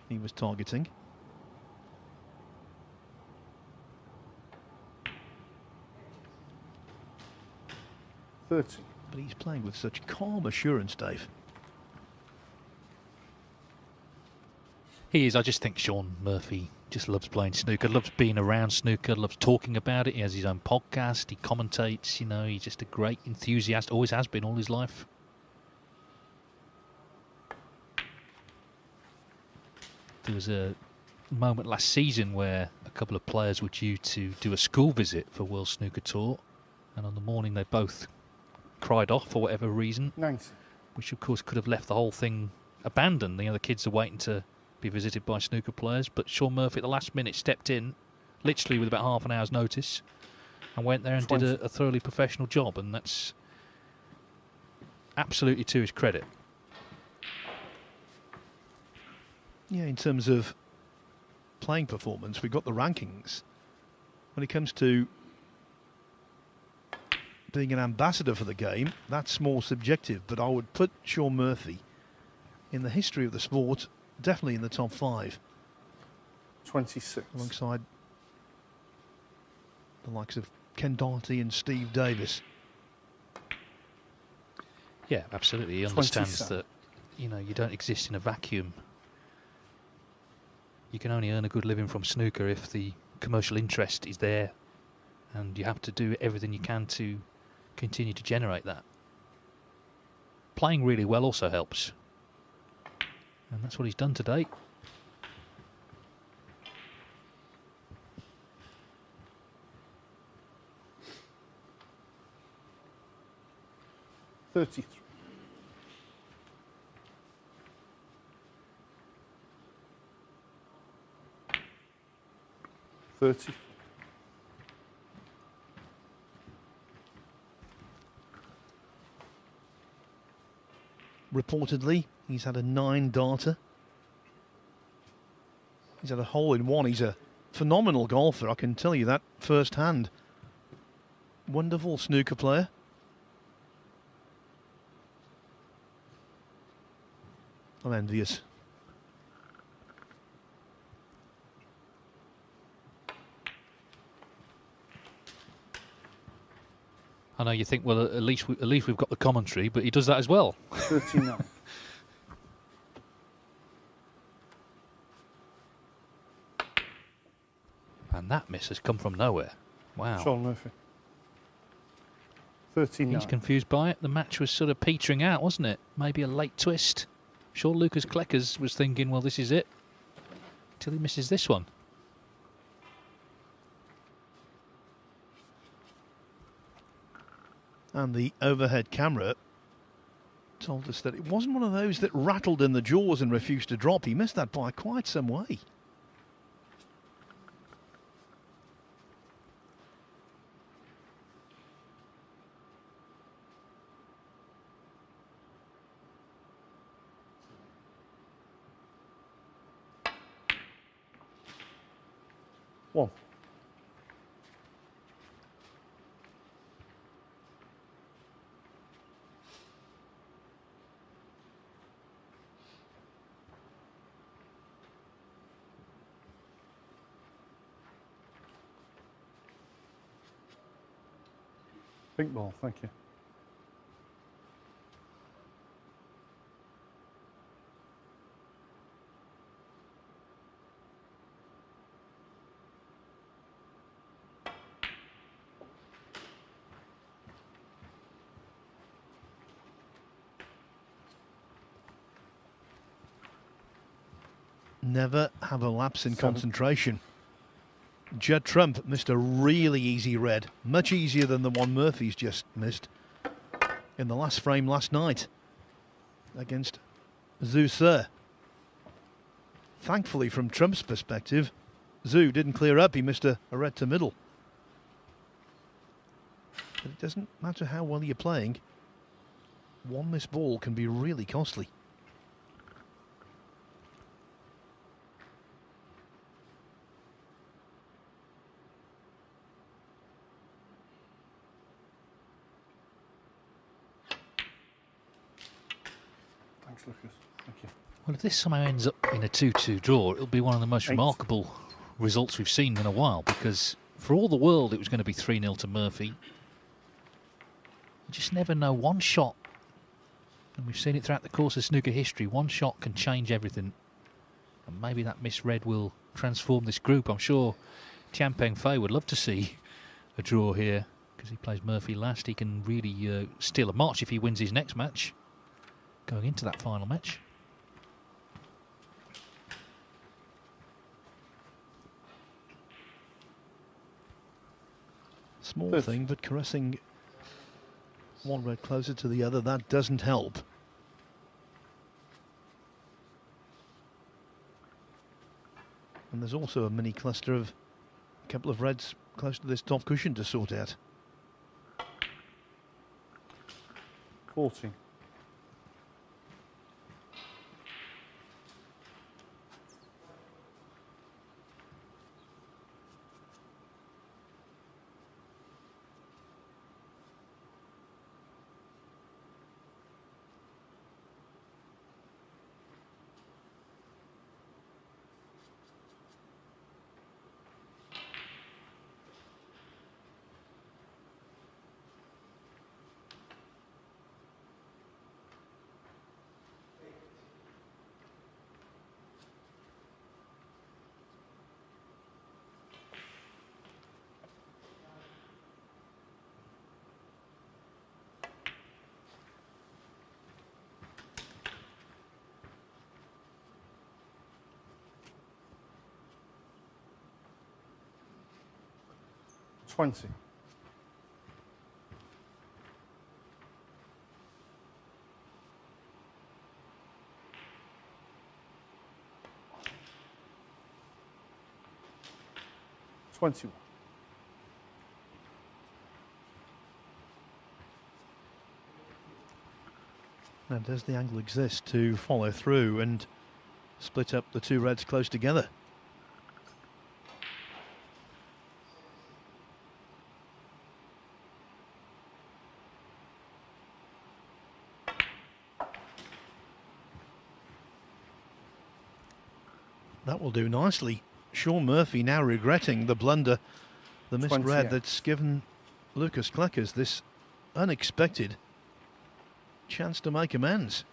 he was targeting. But he's playing with such calm assurance, Dave. He is. I just think Shaun Murphy just loves playing snooker, loves being around snooker, loves talking about it. He has his own podcast, he commentates, you know, he's just a great enthusiast, always has been all his life. There was a moment last season where a couple of players were due to do a school visit for World Snooker Tour, and on the morning they both cried off for whatever reason, Nice. which of course could have left the whole thing abandoned. The other kids are waiting to be visited by snooker players, but Shaun Murphy at the last minute stepped in, literally with about half an hour's notice, and went there and did a thoroughly professional job, and that's absolutely to his credit. Yeah, in terms of playing performance, we've got the rankings. When it comes to being an ambassador for the game, that's more subjective, but I would put Shaun Murphy in the history of the sport definitely in the top 5, 26. alongside the likes of Ken Doherty and Steve Davis. Yeah, absolutely. He understands 27. that, you know, you don't exist in a vacuum. You can only earn a good living from snooker if the commercial interest is there, and you have to do everything you can to continue to generate that. Playing really well also helps. And that's what he's done today. $33. 30. Reportedly, he's had a 9-darter. He's had a hole in one. He's a phenomenal golfer, I can tell you that firsthand. Wonderful snooker player. I'm envious. I know you think, well, at least we've got the commentary, but he does that as well. 39. And that miss has come from nowhere. Wow. Shaun Murphy. 39. He's confused by it. The match was sort of petering out, wasn't it? Maybe a late twist. I'm sure Lukas Kleckers was thinking, well, this is it. Till he misses this one. And the overhead camera told us that it wasn't one of those that rattled in the jaws and refused to drop. He missed that by quite some way. One. Pink ball, thank you. Never have a lapse in 7. concentration. Judd Trump missed a really easy red, much easier than the one Murphy's just missed in the last frame last night against Zhu Se. Thankfully, from Trump's perspective, Zhu didn't clear up. He missed a red to middle. But it doesn't matter how well you're playing. One missed ball can be really costly. Thanks, Lucas. Thank you. Well, if this somehow ends up in a 2-2 draw, it'll be one of the most 8. remarkable results we've seen in a while, because for all the world it was going to be 3-0 to Murphy. You just never know. One shot, and we've seen it throughout the course of snooker history, one shot can change everything. And maybe that misread will transform this group. I'm sure Tian Peng Fei would love to see a draw here, because he plays Murphy last. He can really steal a march if he wins his next match, going into that final match. Small Good. thing, but caressing one red closer to the other, that doesn't help. And there's also a mini cluster of a couple of reds close to this top cushion to sort out. 14. 20. $21. Now, does the angle exist to follow through and split up the two reds close together? That will do nicely. Shaun Murphy now regretting the blunder, the missed 28. red that's given Lukas Kleckers this unexpected chance to make amends.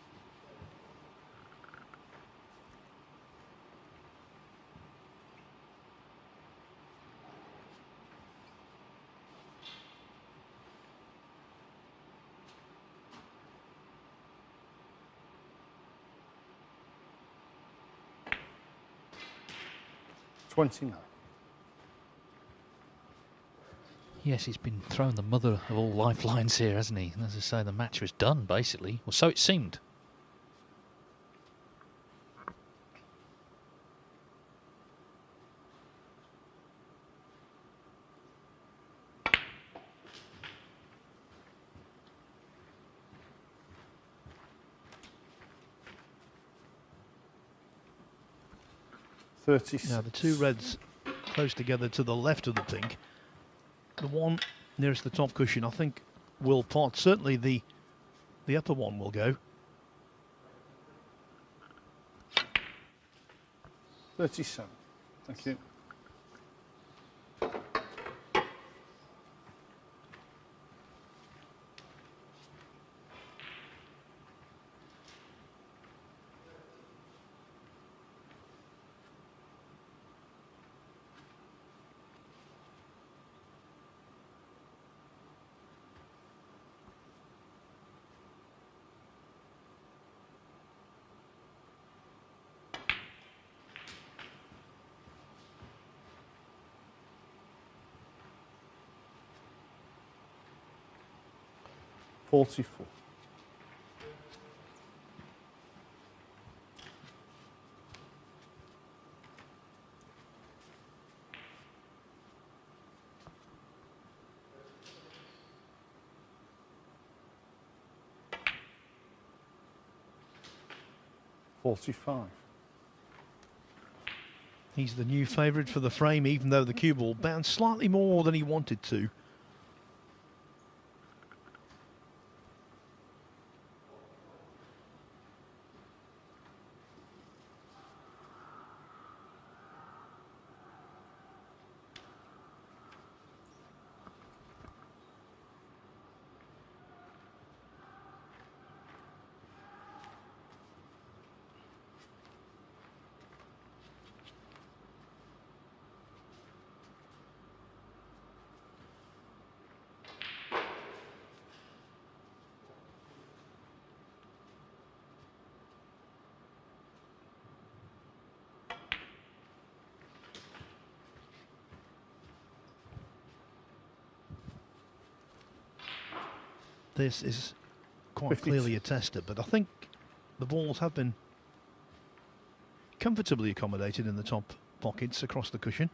$29. Yes, he's been throwing the mother of all lifelines here, hasn't he? And as I say, the match was done, basically. Well, so it seemed. Now the two reds close together to the left of the pink. The one nearest the top cushion, I think, will pot. Certainly the upper one will go. 37. Thank you. $44. $45. He's the new favourite for the frame, even though the cue ball bounced slightly more than he wanted to. This is quite 52. clearly a tester, but I think the balls have been comfortably accommodated in the top pockets across the cushion.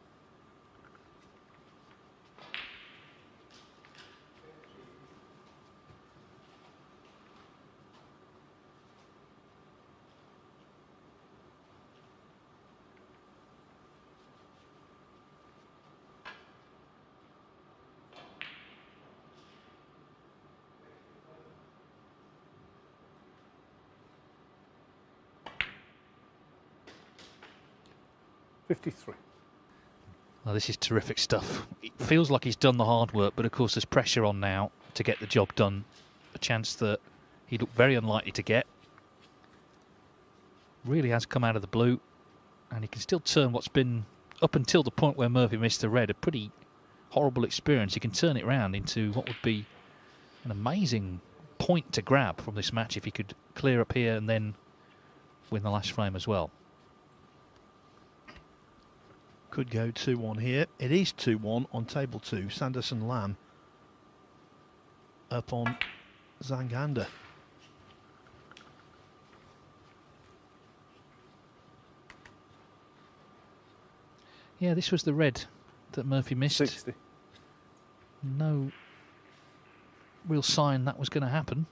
$53. Well, this is terrific stuff. It feels like he's done the hard work, but of course there's pressure on now to get the job done. A chance that he looked very unlikely to get. Really has come out of the blue, and he can still turn what's been, up until the point where Murphy missed the red, a pretty horrible experience. He can turn it around into what would be an amazing point to grab from this match if he could clear up here and then win the last frame as well. Could go 2-1 here. It is 2-1 on table 2. Sanderson Lamb up on Zangander. Yeah, this was the red that Murphy missed. 60. No real sign that was going to happen.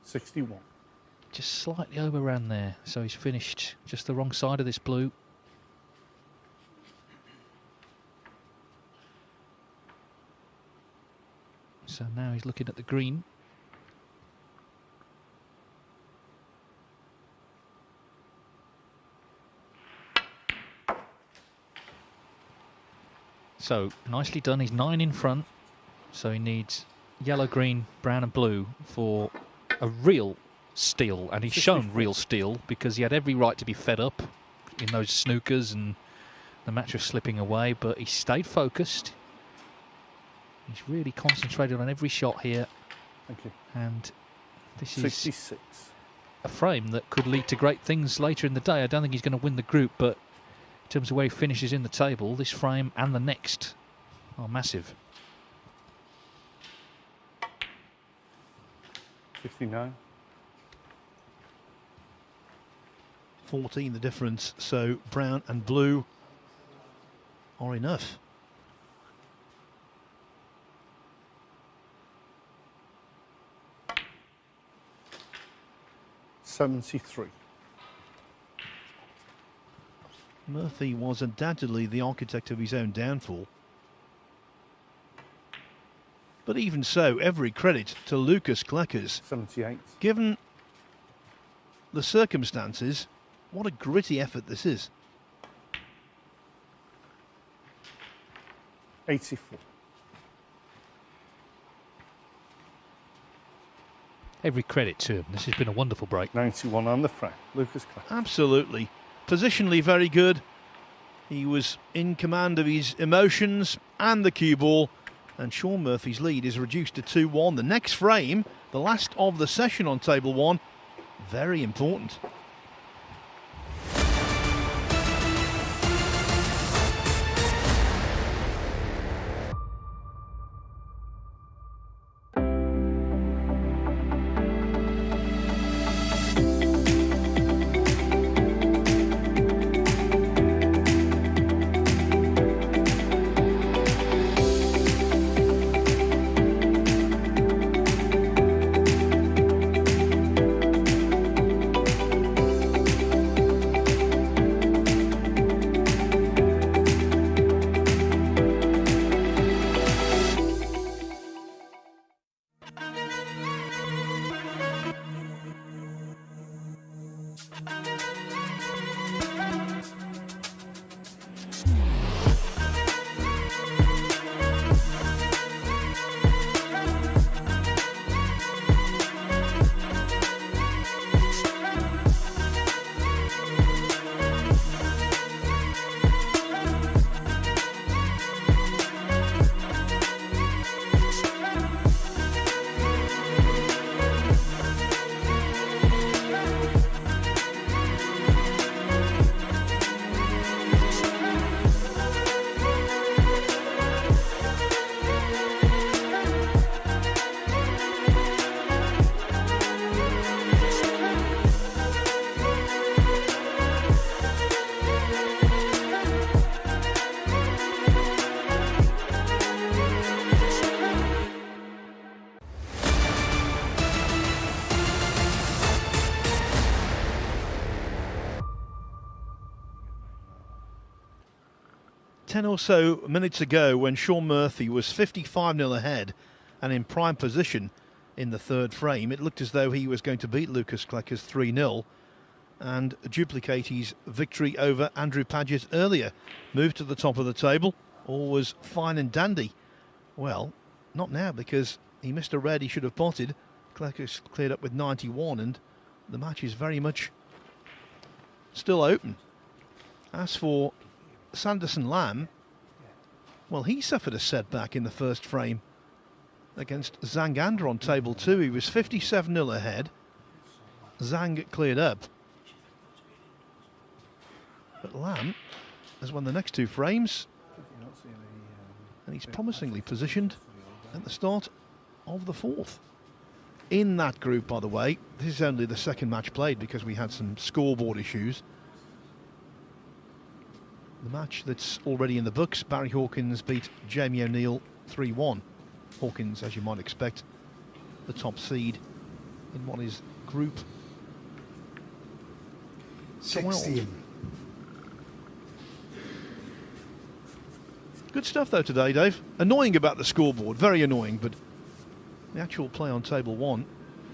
$61. Just slightly overran there, so he's finished just the wrong side of this blue. So now he's looking at the green. So nicely done, he's 9 in front, so he needs yellow, green, brown and blue for a real steal, and he's shown real steal because he had every right to be fed up in those snookers and the match was slipping away, but he stayed focused. He's really concentrated on every shot here. Thank you. And this 66. is a frame that could lead to great things later in the day. I don't think he's going to win the group, but in terms of where he finishes in the table, this frame and the next are massive. 59. 14 the difference, so brown and blue are enough. $73. Murphy was undoubtedly the architect of his own downfall. But even so, every credit to Lukas Kleckers. 78. Given the circumstances, what a gritty effort this is. 84. Every credit to him. This has been a wonderful break. 91 on the frame. Lukas Kleckers. Absolutely. Positionally very good. He was in command of his emotions and the cue ball. And Shaun Murphy's lead is reduced to 2-1. The next frame, the last of the session on table 1, very important. Ten or so minutes ago, when Shaun Murphy was 55-0 ahead and in prime position in the third frame, it looked as though he was going to beat Lukas Kleckers 3-0 and duplicate his victory over Andrew Paget earlier. Moved to the top of the table, all was fine and dandy. Well, not now, because he missed a red he should have potted. Kleckers cleared up with 91 and the match is very much still open. As for Sanderson Lamb, well, he suffered a setback in the first frame against Zangander on table 2. He was 57-0 ahead. Zhang cleared up. But Lam has won the next 2 frames. And he's promisingly positioned at the start of the 4th. In that group, by the way, this is only the second match played because we had some scoreboard issues. The match that's already in the books, Barry Hawkins beat Jamie O'Neill 3-1. Hawkins, as you might expect, the top seed in what is Group 16. Good stuff though today, Dave. Annoying about the scoreboard, very annoying, but the actual play on table 1,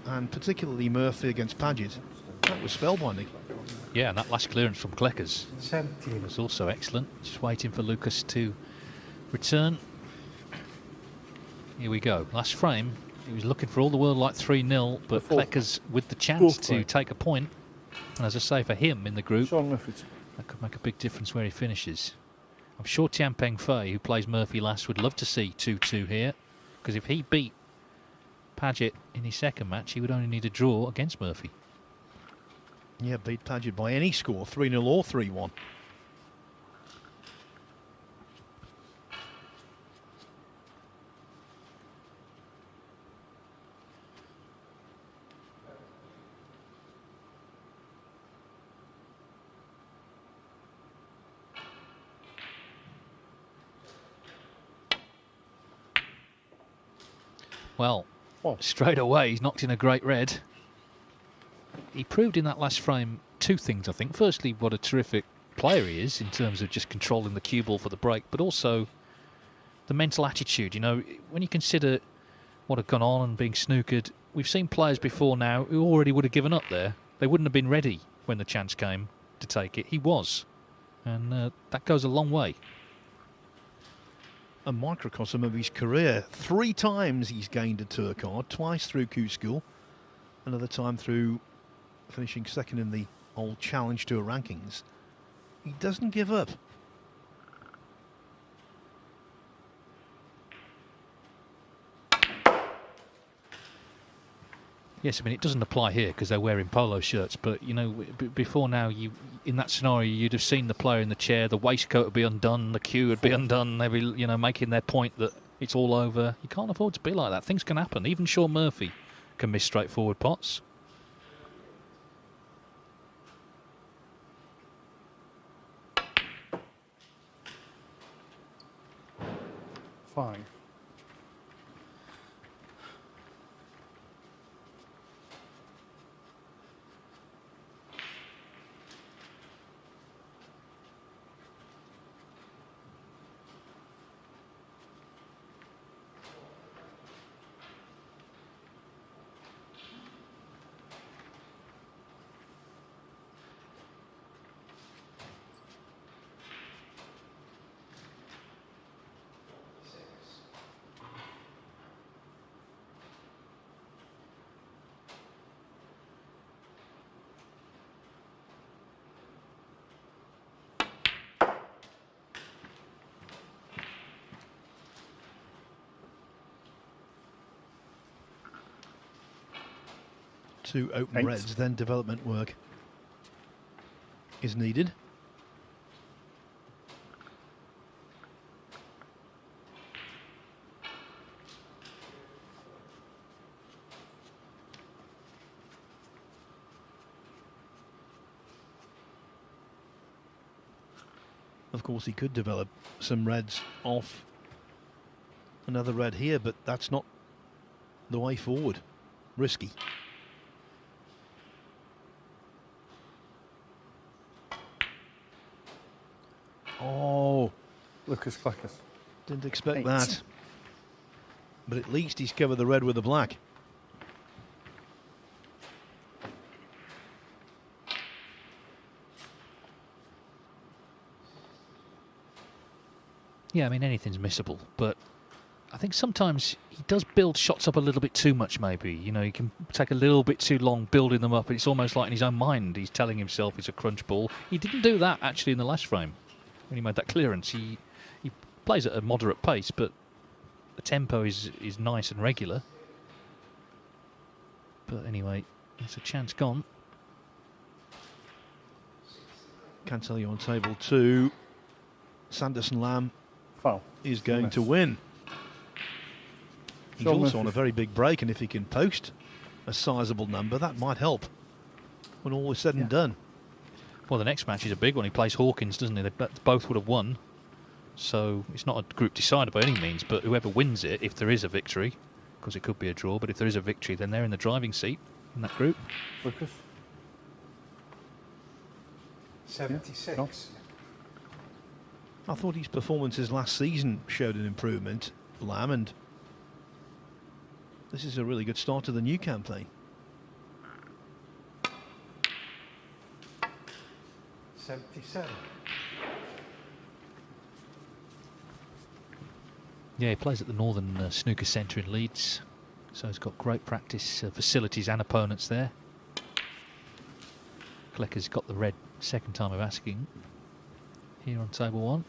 and particularly Murphy against Paget, that was spellbinding. Yeah, and that last clearance from Kleckers was also excellent. Just waiting for Lukas to return. Here we go. Last frame, he was looking for all the world like 3-0, but Kleckers with the chance to take a point. And as I say, for him in the group, Shaun, that could make a big difference where he finishes. I'm sure Tian Peng Fei, who plays Murphy last, would love to see 2-2 here, because if he beat Paget in his second match, he would only need a draw against Murphy. Yeah, beat Paget by any score, 3-0 or 3-1. Well, straight away he's knocked in a great red. He proved in that last frame 2 things, I think. Firstly, what a terrific player he is in terms of just controlling the cue ball for the break, but also the mental attitude. You know, when you consider what had gone on and being snookered, we've seen players before now who already would have given up there. They wouldn't have been ready when the chance came to take it. He was. And that goes a long way. A microcosm of his career. 3 times he's gained a tour card, twice through Q School, another time through finishing second in the old Challenge Tour rankings. He doesn't give up. Yes, I mean, it doesn't apply here because they're wearing polo shirts, but, you know, before now, in that scenario, you'd have seen the player in the chair, the waistcoat would be undone, the cue would be undone, they'd be, you know, making their point that it's all over. You can't afford to be like that. Things can happen. Even Shaun Murphy can miss straightforward pots. Five. Two open 8. reds, then development work is needed. Of course, he could develop some reds off another red here, but that's not the way forward. Risky. Oh, Lukas Kleckers. didn't expect 8. that. But at least he's covered the red with the black. Yeah, I mean, anything's missable, but I think sometimes he does build shots up a little bit too much, maybe. You know, he can take a little bit too long building them up, and it's almost like in his own mind he's telling himself it's a crunch ball. He didn't do that, actually, in the last frame when he made that clearance. He plays at a moderate pace, but the tempo is nice and regular. But anyway, it's a chance gone. Can tell you on table 2, Sanderson Lamb Foul. is going Miss. to win. He's Shaun also on a Murphy. very big break, and if he can post a sizable number, that might help when all is said and done. Well, the next match is a big one. He plays Hawkins, doesn't he? They both would have won. So it's not a group decider by any means, but whoever wins it, if there is a victory, because it could be a draw, but if there is a victory, then they're in the driving seat in that group. Lukas. 76. No. I thought his performances last season showed an improvement, Lamb, and this is a really good start to the new campaign. 77. Yeah, he plays at the Northern Snooker Centre in Leeds, so he's got great practice facilities and opponents there. Kleckers got the red second time of asking here on table 1.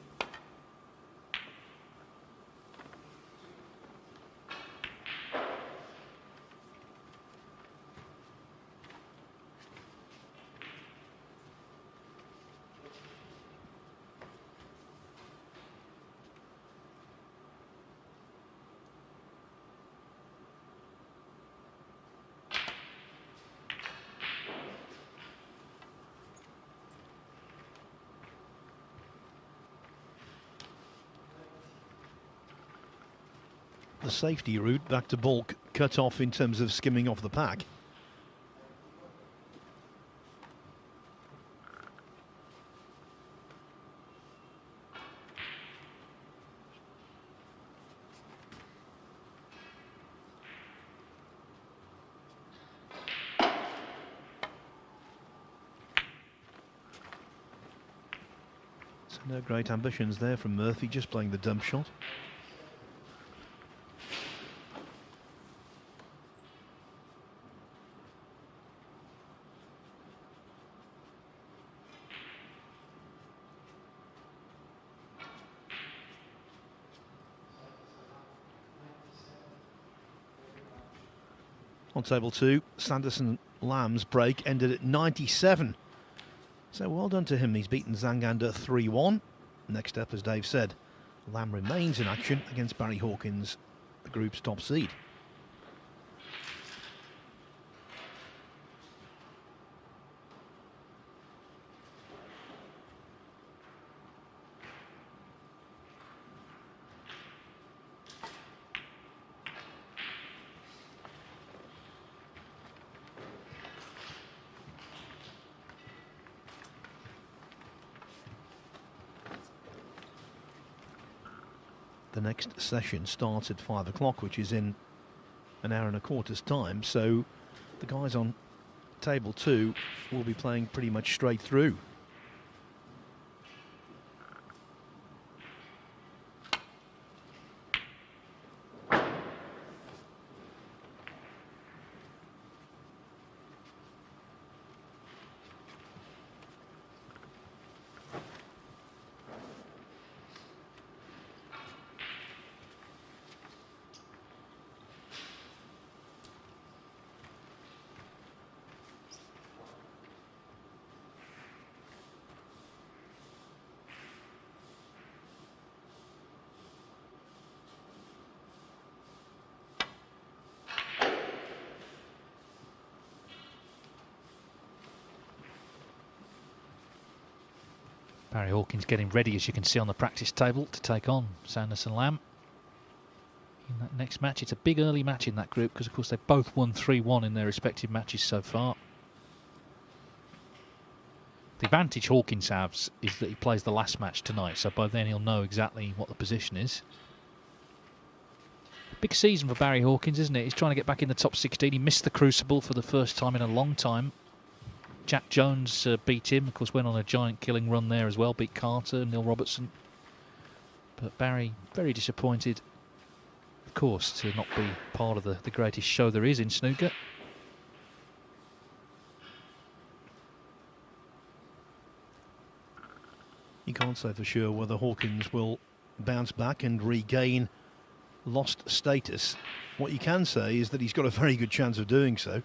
The safety route back to bulk cut off in terms of skimming off the pack. So no great ambitions there from Murphy, just playing the dump shot. On table 2, Sanderson Lamb's break ended at 97. So well done to him. He's beaten Zangander 3-1. Next up, as Dave said, Lamb remains in action against Barry Hawkins, the group's top seed. The next session starts at 5 o'clock, which is in an hour and a quarter's time. So the guys on table 2 will be playing pretty much straight through. Barry Hawkins getting ready, as you can see on the practice table, to take on Sanderson Lamb in that next match. It's a big early match in that group because, of course, they've both won 3-1 in their respective matches so far. The advantage Hawkins has is that he plays the last match tonight, so by then he'll know exactly what the position is. Big season for Barry Hawkins, isn't it? He's trying to get back in the top 16. He missed the Crucible for the first time in a long time. Jack Jones beat him, of course, went on a giant killing run there as well, beat Carter, Neil Robertson. But Barry, very disappointed, of course, to not be part of the greatest show there is in snooker. You can't say for sure whether Hawkins will bounce back and regain lost status. What you can say is that he's got a very good chance of doing so.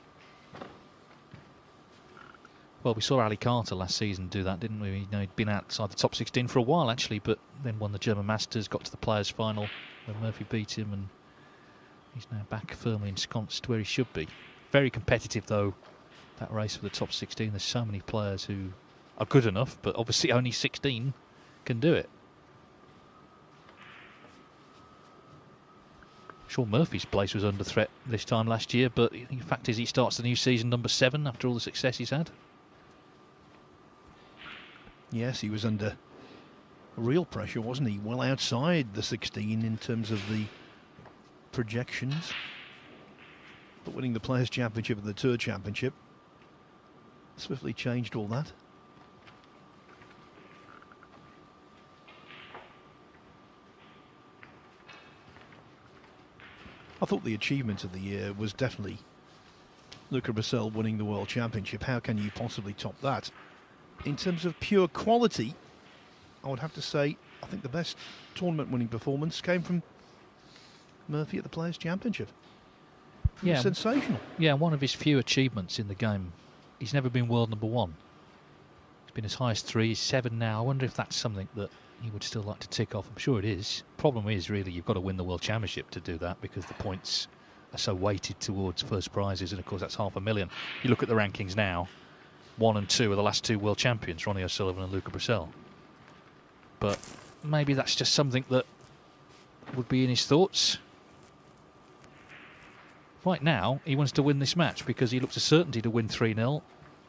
Well, we saw Ali Carter last season do that, didn't we? You know, he'd been outside the top 16 for a while, actually, but then won the German Masters, got to the Players' Final when Murphy beat him, and he's now back firmly ensconced where he should be. Very competitive, though, that race for the top 16. There's so many players who are good enough, but obviously only 16 can do it. Shaun Murphy's place was under threat this time last year, but the fact is he starts the new season number 7 after all the success he's had. Yes, he was under real pressure, wasn't he? Well outside the 16 in terms of the projections. But winning the Players' Championship and the Tour Championship swiftly changed all that. I thought the achievement of the year was definitely Lukas winning the World Championship. How can you possibly top that? In terms of pure quality, I would have to say I think the best tournament winning performance came from Murphy at the Players' Championship. It was sensational. Yeah, one of his few achievements in the game. He's never been world number 1. He's been as high as 3, he's 7 now. I wonder if that's something that he would still like to tick off. I'm sure it is. Problem is, really, you've got to win the World Championship to do that because the points are so weighted towards first prizes, and of course that's $500,000. You look at the rankings now, 1 and 2 are the last 2 world champions, Ronnie O'Sullivan and Lukas Brazil. But maybe that's just something that would be in his thoughts. Right now, he wants to win this match because he looks a certainty to win 3-0.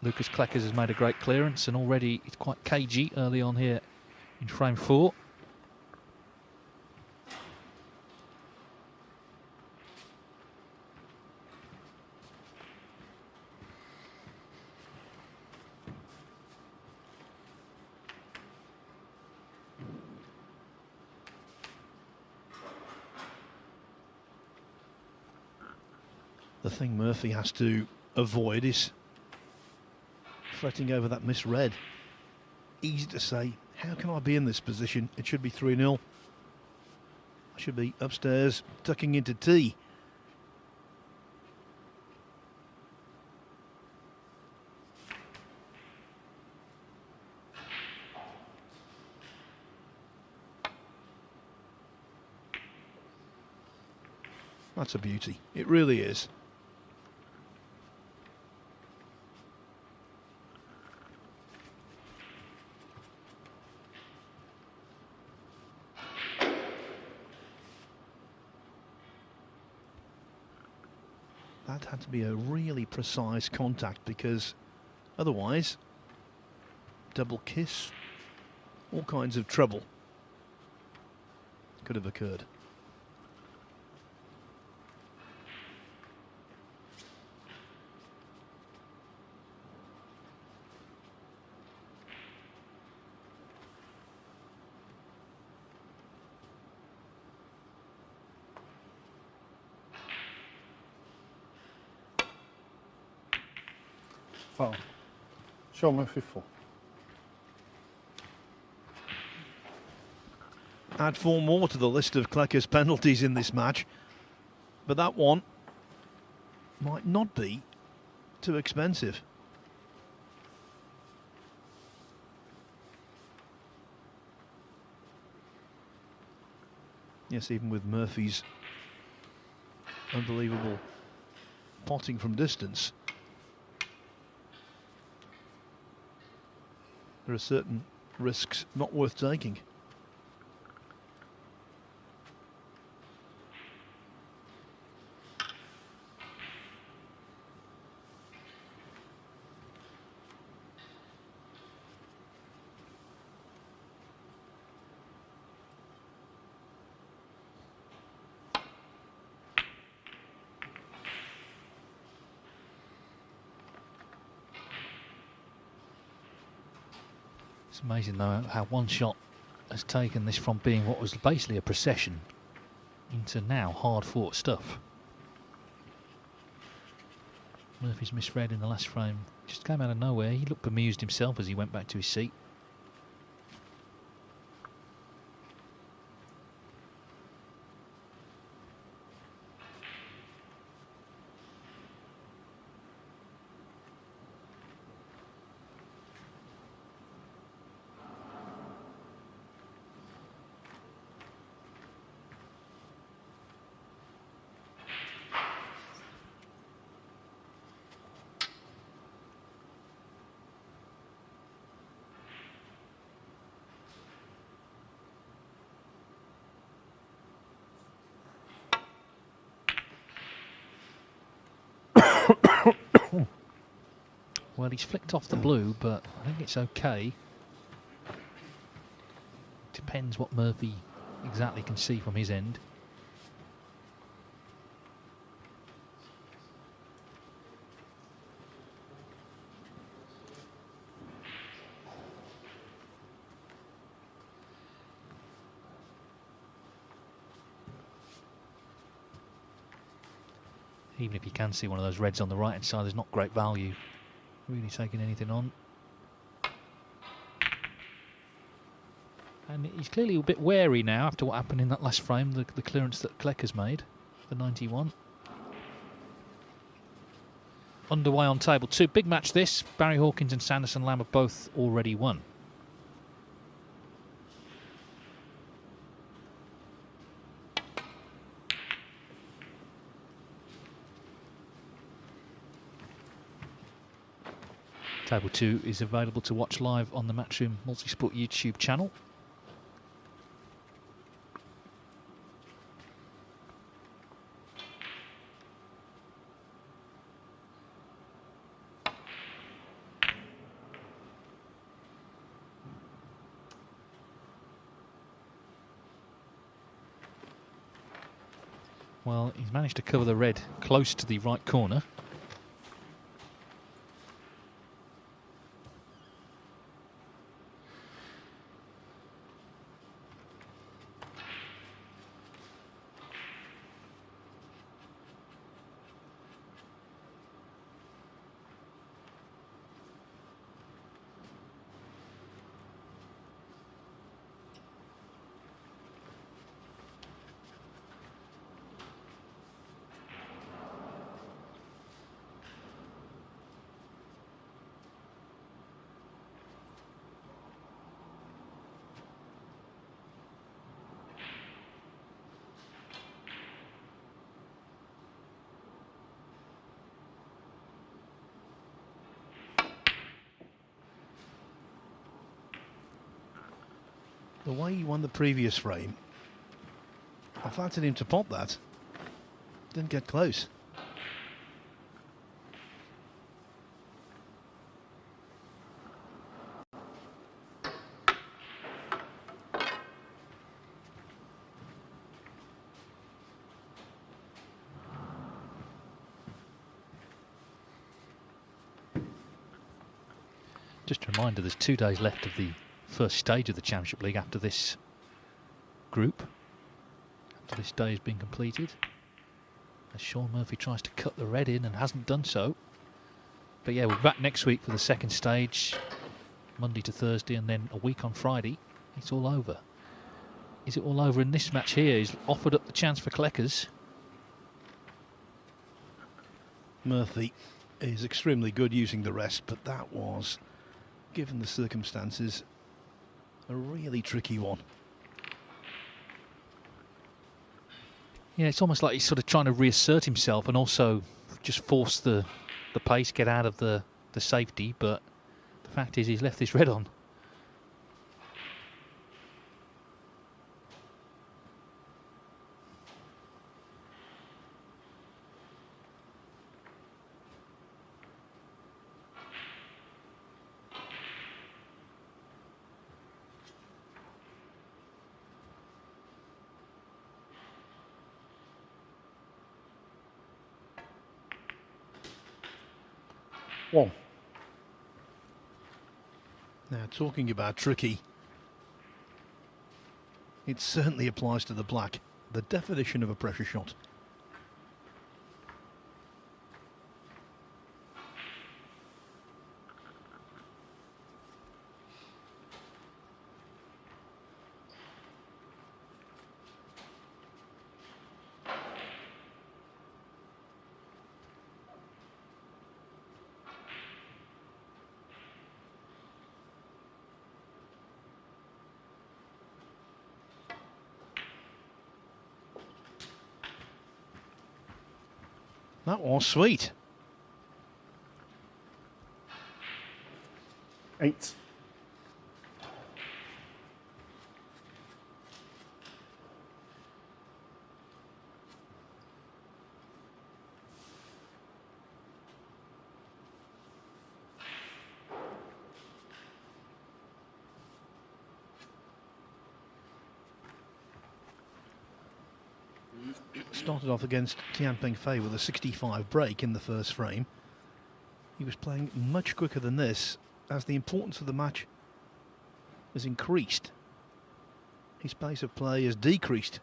Lukas Kleckers has made a great clearance, and already he's quite cagey early on here in frame 4. The thing Murphy has to avoid is fretting over that misread. Easy to say, how can I be in this position? It should be 3-0. I should be upstairs tucking into tea. That's a beauty. It really is. That had to be a really precise contact because otherwise, double kiss, all kinds of trouble could have occurred. Foul. Shaun Murphy 4. Add 4 more to the list of Kleckers penalties in this match, but that one might not be too expensive. Yes, even with Murphy's unbelievable potting from distance, there are certain risks not worth taking. It's amazing, though, how one shot has taken this from being what was basically a procession into now hard-fought stuff. Murphy's misread in the last frame. Just came out of nowhere. He looked bemused himself as he went back to his seat. Well, he's flicked off the blue, but I think it's okay. Depends what Murphy exactly can see from his end. Even if you can see one of those reds on the right hand side, there's not great value really taking anything on. And he's clearly a bit wary now after what happened in that last frame, the clearance that Kleckers made, the 91. Underway on table 2. Big match this. Barry Hawkins and Sanderson Lamb have both already won. Table 2 is available to watch live on the Matchroom Multisport YouTube channel. Well, he's managed to cover the red close to the right corner. The way he won the previous frame, I fancied him to pop that. Didn't get close. Just a reminder, there's 2 days left of the first stage of the Championship League after this group, after this day has been completed, as Shaun Murphy tries to cut the red in and hasn't done so. But yeah, we're back next week for the second stage, Monday to Thursday, and then a week on Friday. It's all over. Is it all over in this match here? He's offered up the chance for Kleckers. Murphy is extremely good using the rest, but that was, given the circumstances, a really tricky one. Yeah, it's almost like he's sort of trying to reassert himself and also just force the pace, get out of the safety, but the fact is he's left this red on. One. Now, talking about tricky, it certainly applies to the black, the definition of a pressure shot. That was sweet. 8. started off against Tian Pengfei with a 65 break in the first frame. He was playing much quicker than this. As the importance of the match has increased, his pace of play has decreased.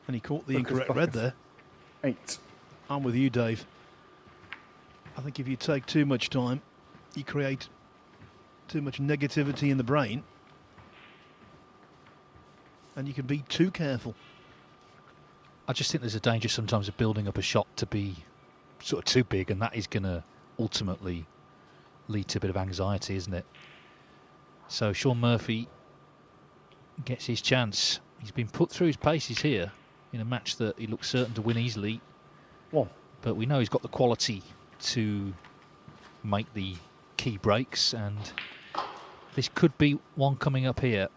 And he caught the Lukas incorrect red there. 8. I'm with you, Dave. I think if you take too much time, you create too much negativity in the brain, and you can be too careful. I just think there's a danger sometimes of building up a shot to be sort of too big, and that is going to ultimately lead to a bit of anxiety, isn't it? So Shaun Murphy gets his chance. He's been put through his paces here in a match that he looks certain to win easily. 1. But we know he's got the quality to make the key breaks, and this could be one coming up here.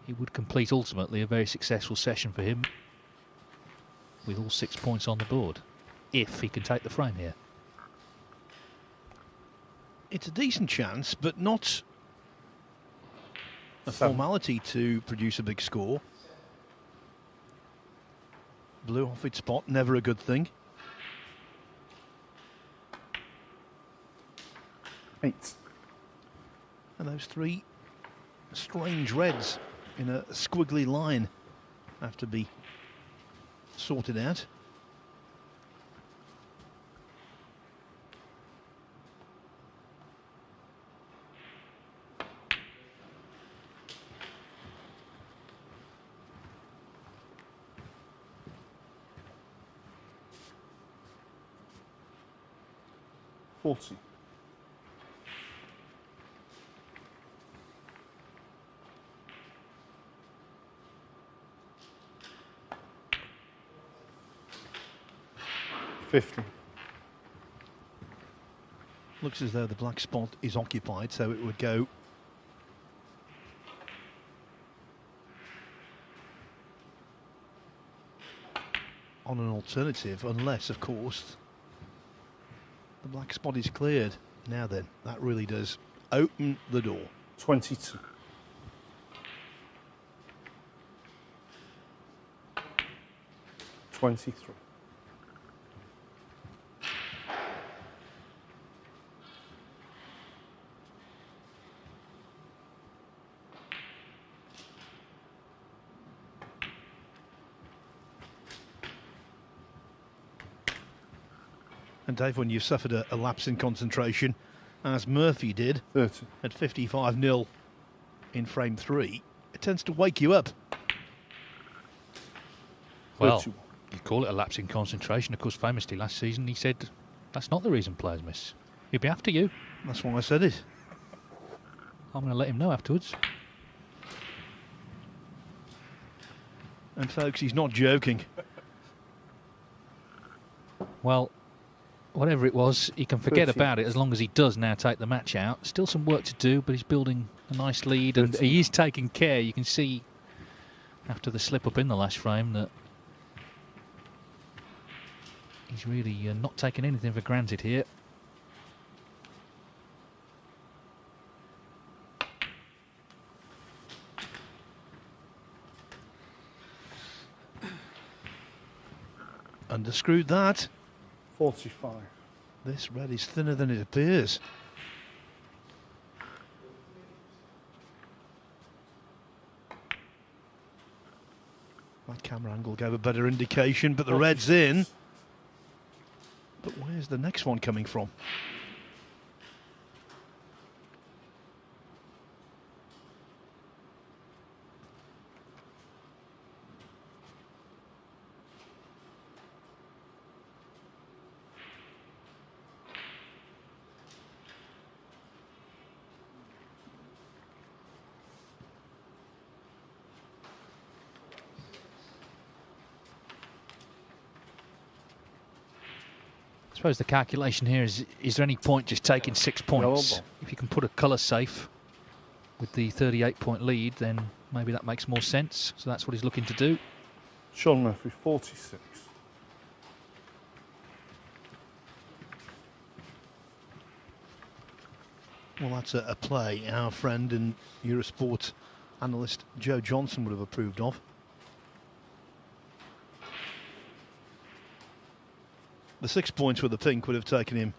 It would complete ultimately a very successful session for him with all 6 points on the board, if he can take the frame here. It's a decent chance, but not a 7. formality to produce a big score. Blue off its spot, never a good thing. 8. And those 3 strange reds in a squiggly line have to be sorted out. Forty. $50. Looks as though the black spot is occupied, so it would go on an alternative, unless, of course, the black spot is cleared. Now then, that really does open the door. 22. $23. And Dave, when you've suffered a lapse in concentration, as Murphy did 30. at 55-0 in frame 3, it tends to wake you up. Well, 31. you call it a lapse in concentration. Of course, famously last season he said that's not the reason players miss. He'll be after you. That's why I said it. I'm going to let him know afterwards. And folks, he's not joking. Well, whatever it was, he can forget 13. about it as long as he does now take the match out. Still some work to do, but he's building a nice lead, and 13. he is taking care. You can see after the slip up in the last frame that he's really not taking anything for granted here. Underscrewed that. 45. This red is thinner than it appears. That camera angle gave a better indication, but the red's in. But where's the next one coming from? I suppose the calculation here is there any point just taking 6 points? Yellow ball. If you can put a colour safe with the 38-point lead, then maybe that makes more sense. So that's what he's looking to do. Shaun Murphy, 46. Well, that's a play our friend and Eurosport analyst Joe Johnson would have approved of. The 6 points with the pink would have taken him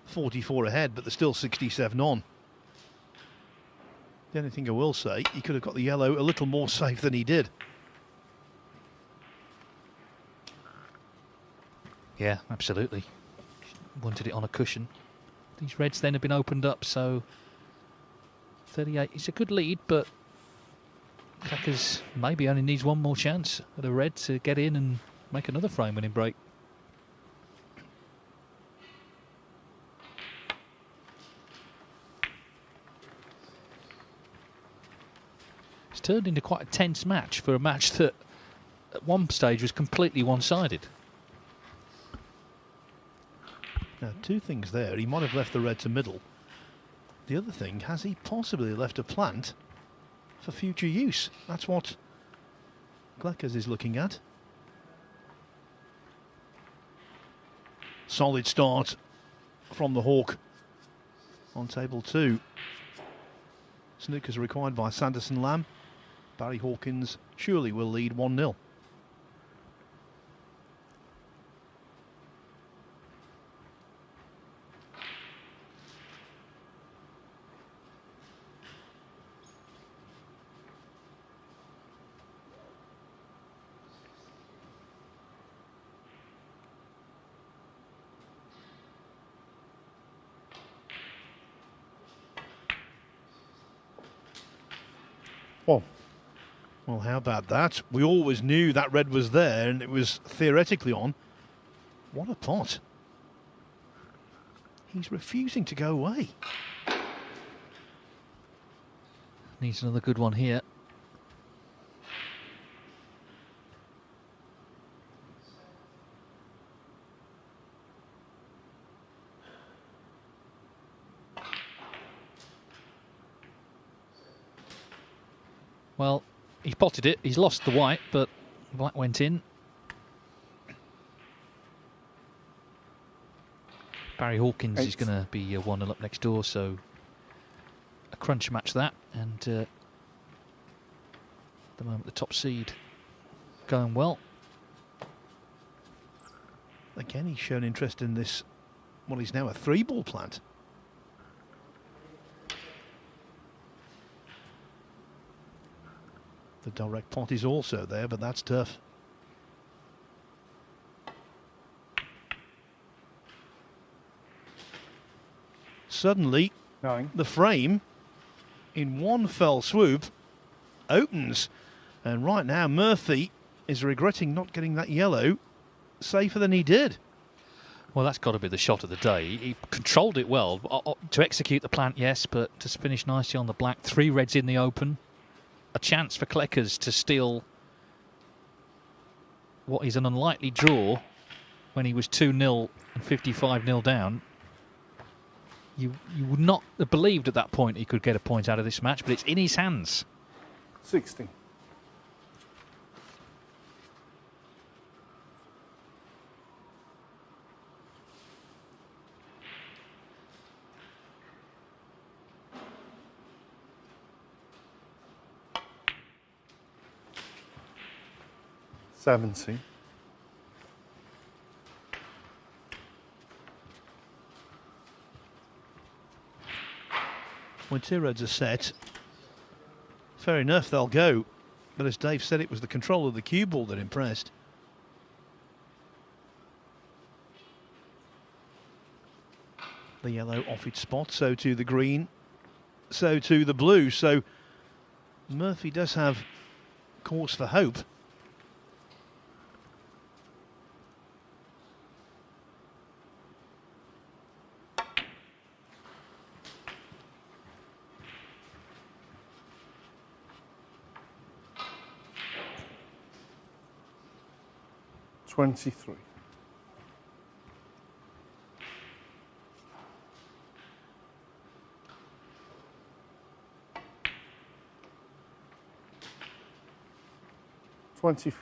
44 ahead, but there's still 67 on. The only thing I will say, he could have got the yellow a little more safe than he did. Yeah, absolutely. Wanted it on a cushion. These reds then have been opened up, so 38 is a good lead, but Kleckers maybe only needs one more chance at a red to get in and make another frame-winning break. It's turned into quite a tense match for a match that at one stage was completely one-sided. Now, two things there. He might have left the red to middle. The other thing, has he possibly left a plant for future use? That's what Kleckers is looking at. Solid start from the Hawk on table 2. Snookers required by Sanderson Lamb. Barry Hawkins surely will lead 1-0. Well, how about that? We always knew that red was there and it was theoretically on. What a pot. He's refusing to go away. Needs another good one here. Well, he's potted it. He's lost the white, but the black went in. Barry Hawkins is going to be 1-0 up next door, so a crunch match that. And at the moment, the top seed going well. Again, he's shown interest in this, what is now a 3-ball plant. The direct pot is also there, but that's tough. Suddenly, the frame, in one fell swoop, opens. And right now, Murphy is regretting not getting that yellow safer than he did. Well, that's got to be the shot of the day. He controlled it well. To execute the plant, yes, but to finish nicely on the black. 3 reds in the open. A chance for Kleckers to steal what is an unlikely draw when he was 2-0 and 55-0 down. You would not have believed at that point he could get a point out of this match, but it's in his hands. 60. $70. When 2 reds are set, fair enough, they'll go. But as Dave said, it was the control of the cue ball that impressed. The yellow off its spot, so to the green, so to the blue. So Murphy does have cause for hope. $23. $24.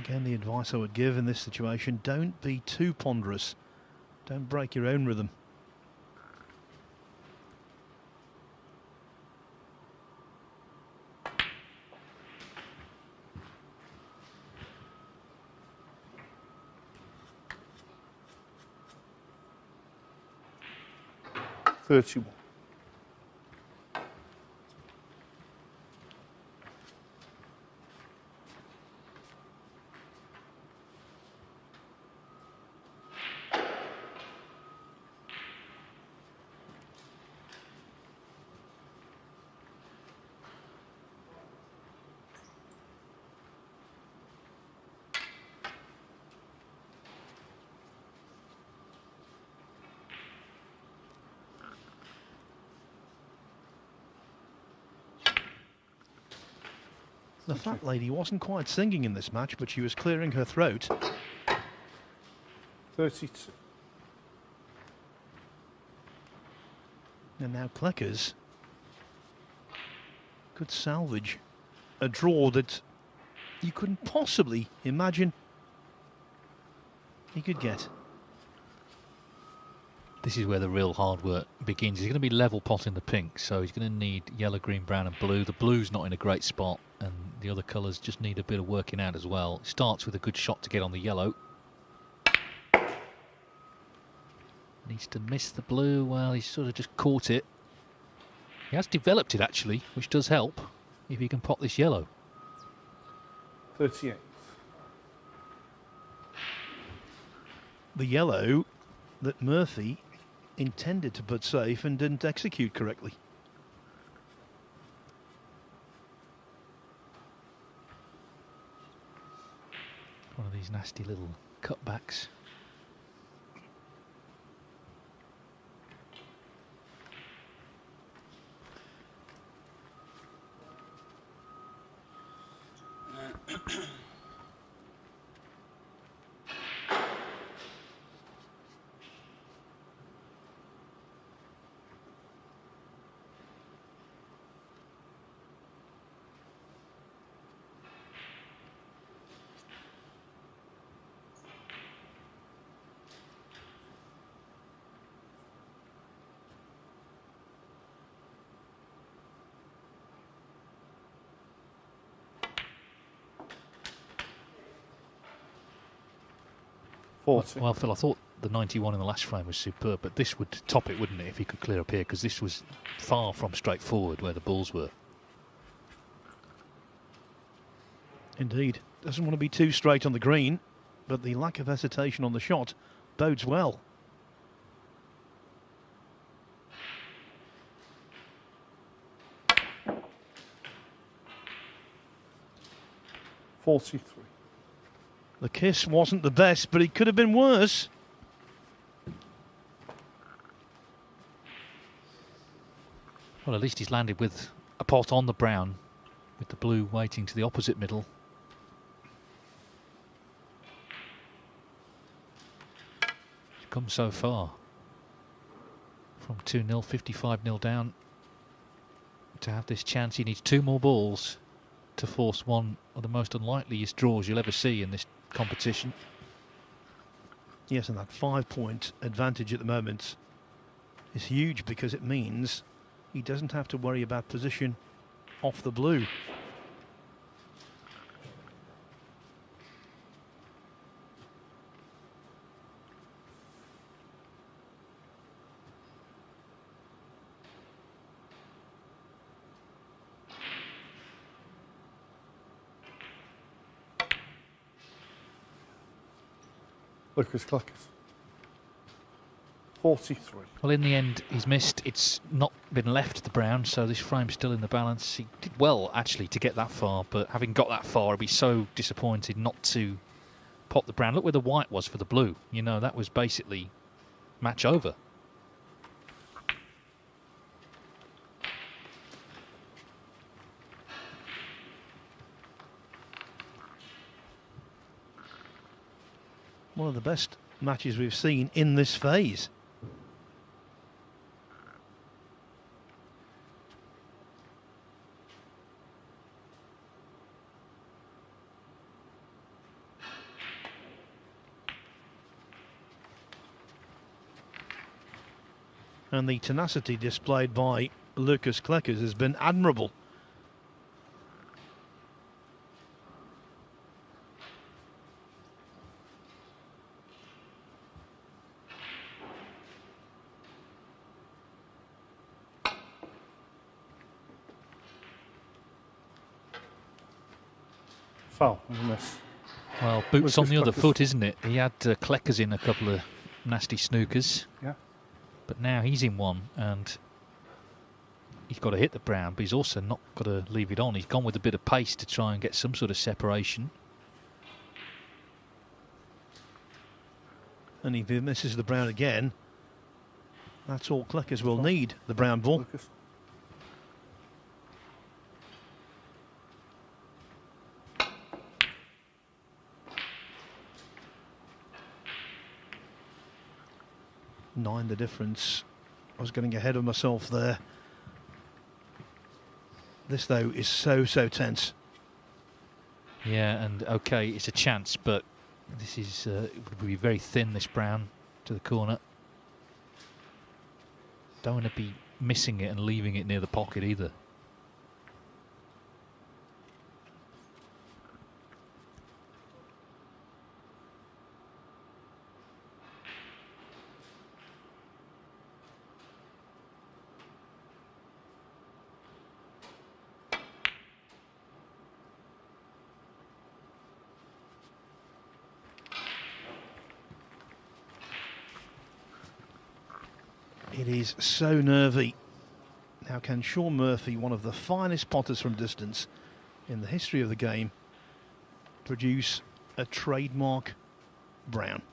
Again, the advice I would give in this situation, don't be too ponderous. Don't break your own rhythm. $31. The fat lady wasn't quite singing in this match, but she was clearing her throat. 32. And now Kleckers could salvage a draw that you couldn't possibly imagine he could get. This is where the real hard work begins. He's going to be level pot in the pink, so he's going to need yellow, green, brown and blue. The blue's not in a great spot, and the other colours just need a bit of working out as well. Starts with a good shot to get on the yellow. Needs to miss the blue. Well, he's sort of just caught it. He has developed it, actually, which does help if he can pot this yellow. 38. The yellow that Murphy intended to put safe and didn't execute correctly. One of these nasty little cutbacks. Well, Phil, I thought the 91 in the last frame was superb, but this would top it, wouldn't it, if he could clear up here, because this was far from straightforward where the balls were. Indeed. Doesn't want to be too straight on the green, but the lack of hesitation on the shot bodes well. $43. The kiss wasn't the best, but it could have been worse. Well, at least he's landed with a pot on the brown, with the blue waiting to the opposite middle. He's come so far. From 2-0, 55-0 down. To have this chance, he needs two more balls to force one of the most unlikeliest draws you'll ever see in this competition. Yes, and that 5-point advantage at the moment is huge because it means he doesn't have to worry about position off the blue. Lukas, Kleckers. 43. Well, in the end, he's missed. It's not been left to the brown, so this frame's still in the balance. He did well, actually, to get that far, but having got that far, he'd be so disappointed not to pop the brown. Look where the white was for the blue. You know, that was basically match over. One of the best matches we've seen in this phase. And the tenacity displayed by Lukas Kleckers has been admirable. Foul and a miss. Well, boots Lucas on the other Kleckers. foot, isn't it? He had Kleckers in a couple of nasty snookers. Yeah. But now he's in one, and he's got to hit the brown, but he's also not got to leave it on. He's gone with a bit of pace to try and get some sort of separation. And if he misses the brown again, that's all Kleckers will need, the brown ball. Lucas. Nine the difference. I was getting ahead of myself there. This, though, is so tense. Yeah, and okay, it's a chance, but this is it would be very thin, this brown, to the corner. Don't want to be missing it and leaving it near the pocket either. It is so nervy. Now, can Shaun Murphy, one of the finest potters from distance in the history of the game, produce a trademark brown?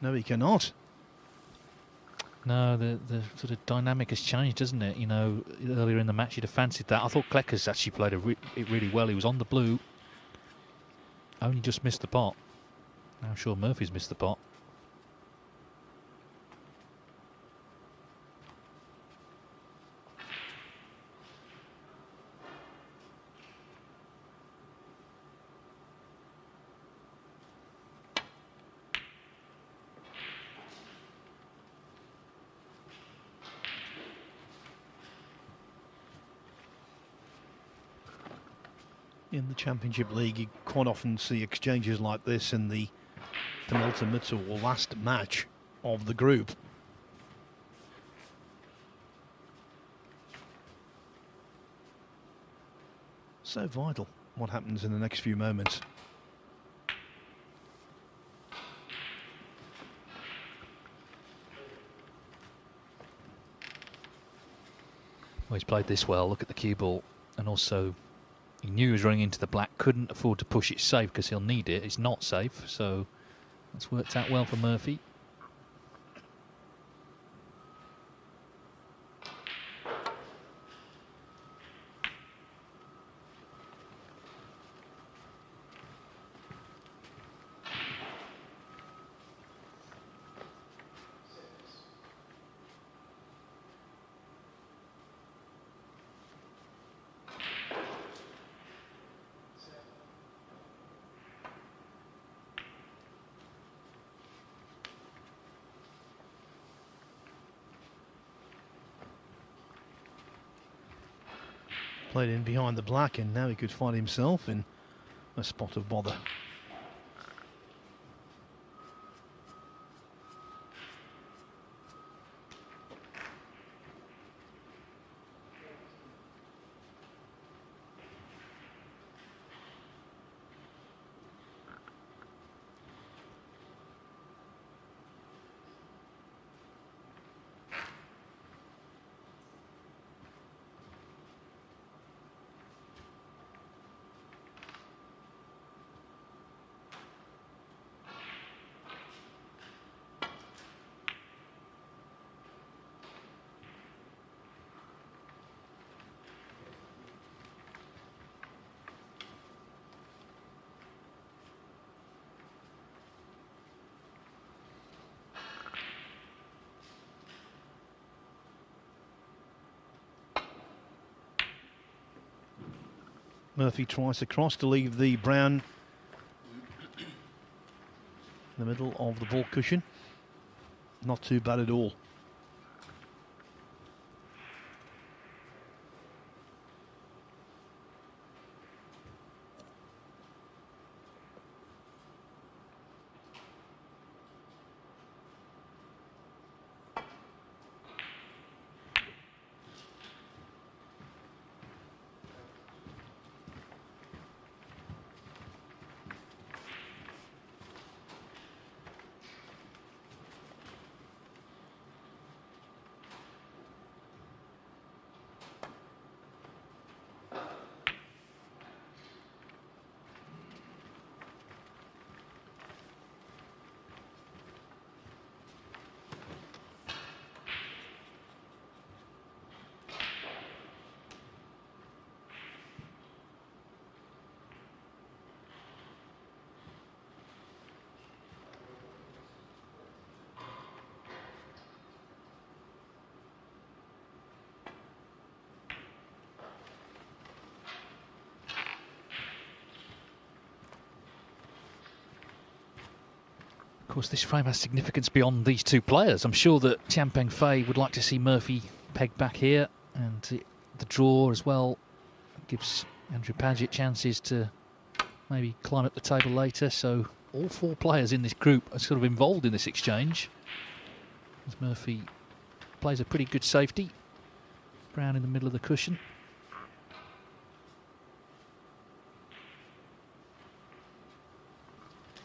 No, he cannot. No, the sort of dynamic has changed, doesn't it? You know, earlier in the match you'd have fancied that. I thought Kleckers actually played it really well. He was on the blue. Only just missed the pot. Now Shaun Murphy's missed the pot. In the Championship League, you quite often see exchanges like this in the penultimate or last match of the group. So vital what happens in the next few moments. Well, he's played this well. Look at the cue ball. And also, he knew he was running into the black, couldn't afford to push it safe because he'll need it. It's not safe, so that's worked out well for Murphy. Played in behind the black, and now he could find himself in a spot of bother. Murphy tries across to leave the brown in the middle of the ball cushion. Not too bad at all. Of course, this frame has significance beyond these two players. I'm sure that Tian Peng Fei would like to see Murphy pegged back here, and the draw as well gives Andrew Paget chances to maybe climb up the table later. So all four players in this group are sort of involved in this exchange, as Murphy plays a pretty good safety. Brown in the middle of the cushion.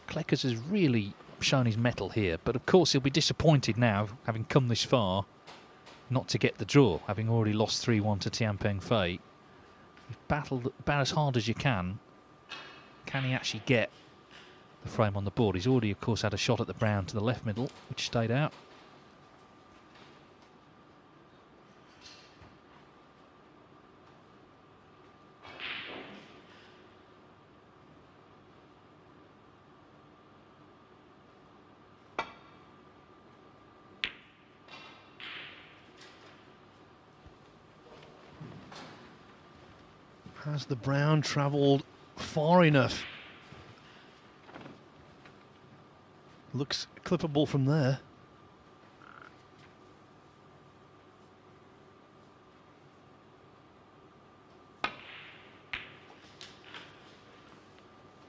Kleckers has really shown his mettle here, but of course he'll be disappointed now, having come this far, not to get the draw, having already lost 3-1 to Tian Peng Fei. You've battled about as hard as you can. Can he actually get the frame on the board? He's already, of course, had a shot at the brown to the left middle, which stayed out. Has the brown travelled far enough? Looks clippable from there.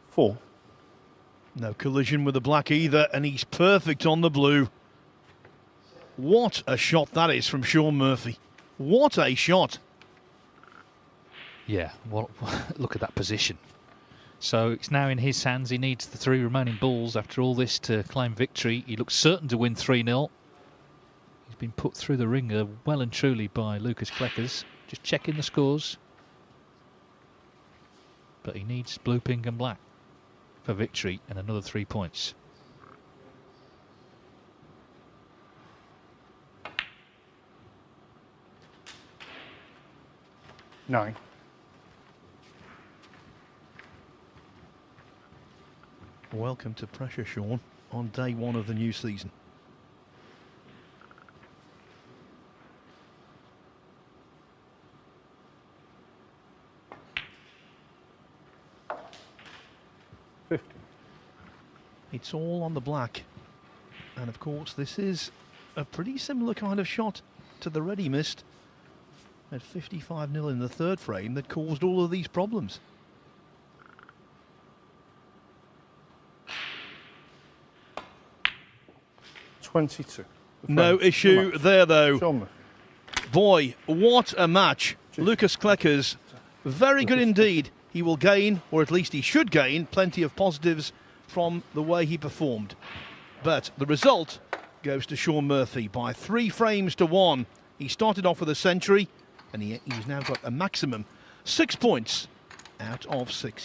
Four. No collision with the black either, and he's perfect on the blue. What a shot that is from Shaun Murphy. What a shot. Yeah, well, look at that position. So it's now in his hands. He needs the 3 remaining balls after all this to claim victory. He looks certain to win 3-0. He's been put through the ringer well and truly by Lukas Kleckers. Just checking the scores. But he needs blue, pink and black for victory and another 3 points. Nine. Welcome to pressure, Shaun, on day one of the new season. It's all on the black. And of course, this is a pretty similar kind of shot to the red he missed at 55-0 in the third frame that caused all of these problems. No issue there, though. Boy, what a match. Lukas Kleckers, very good indeed. He will gain, or at least he should gain, plenty of positives from the way he performed. But the result goes to Shaun Murphy by 3 frames to 1. He started off with a century, and he's now got a maximum 6 points out of 6.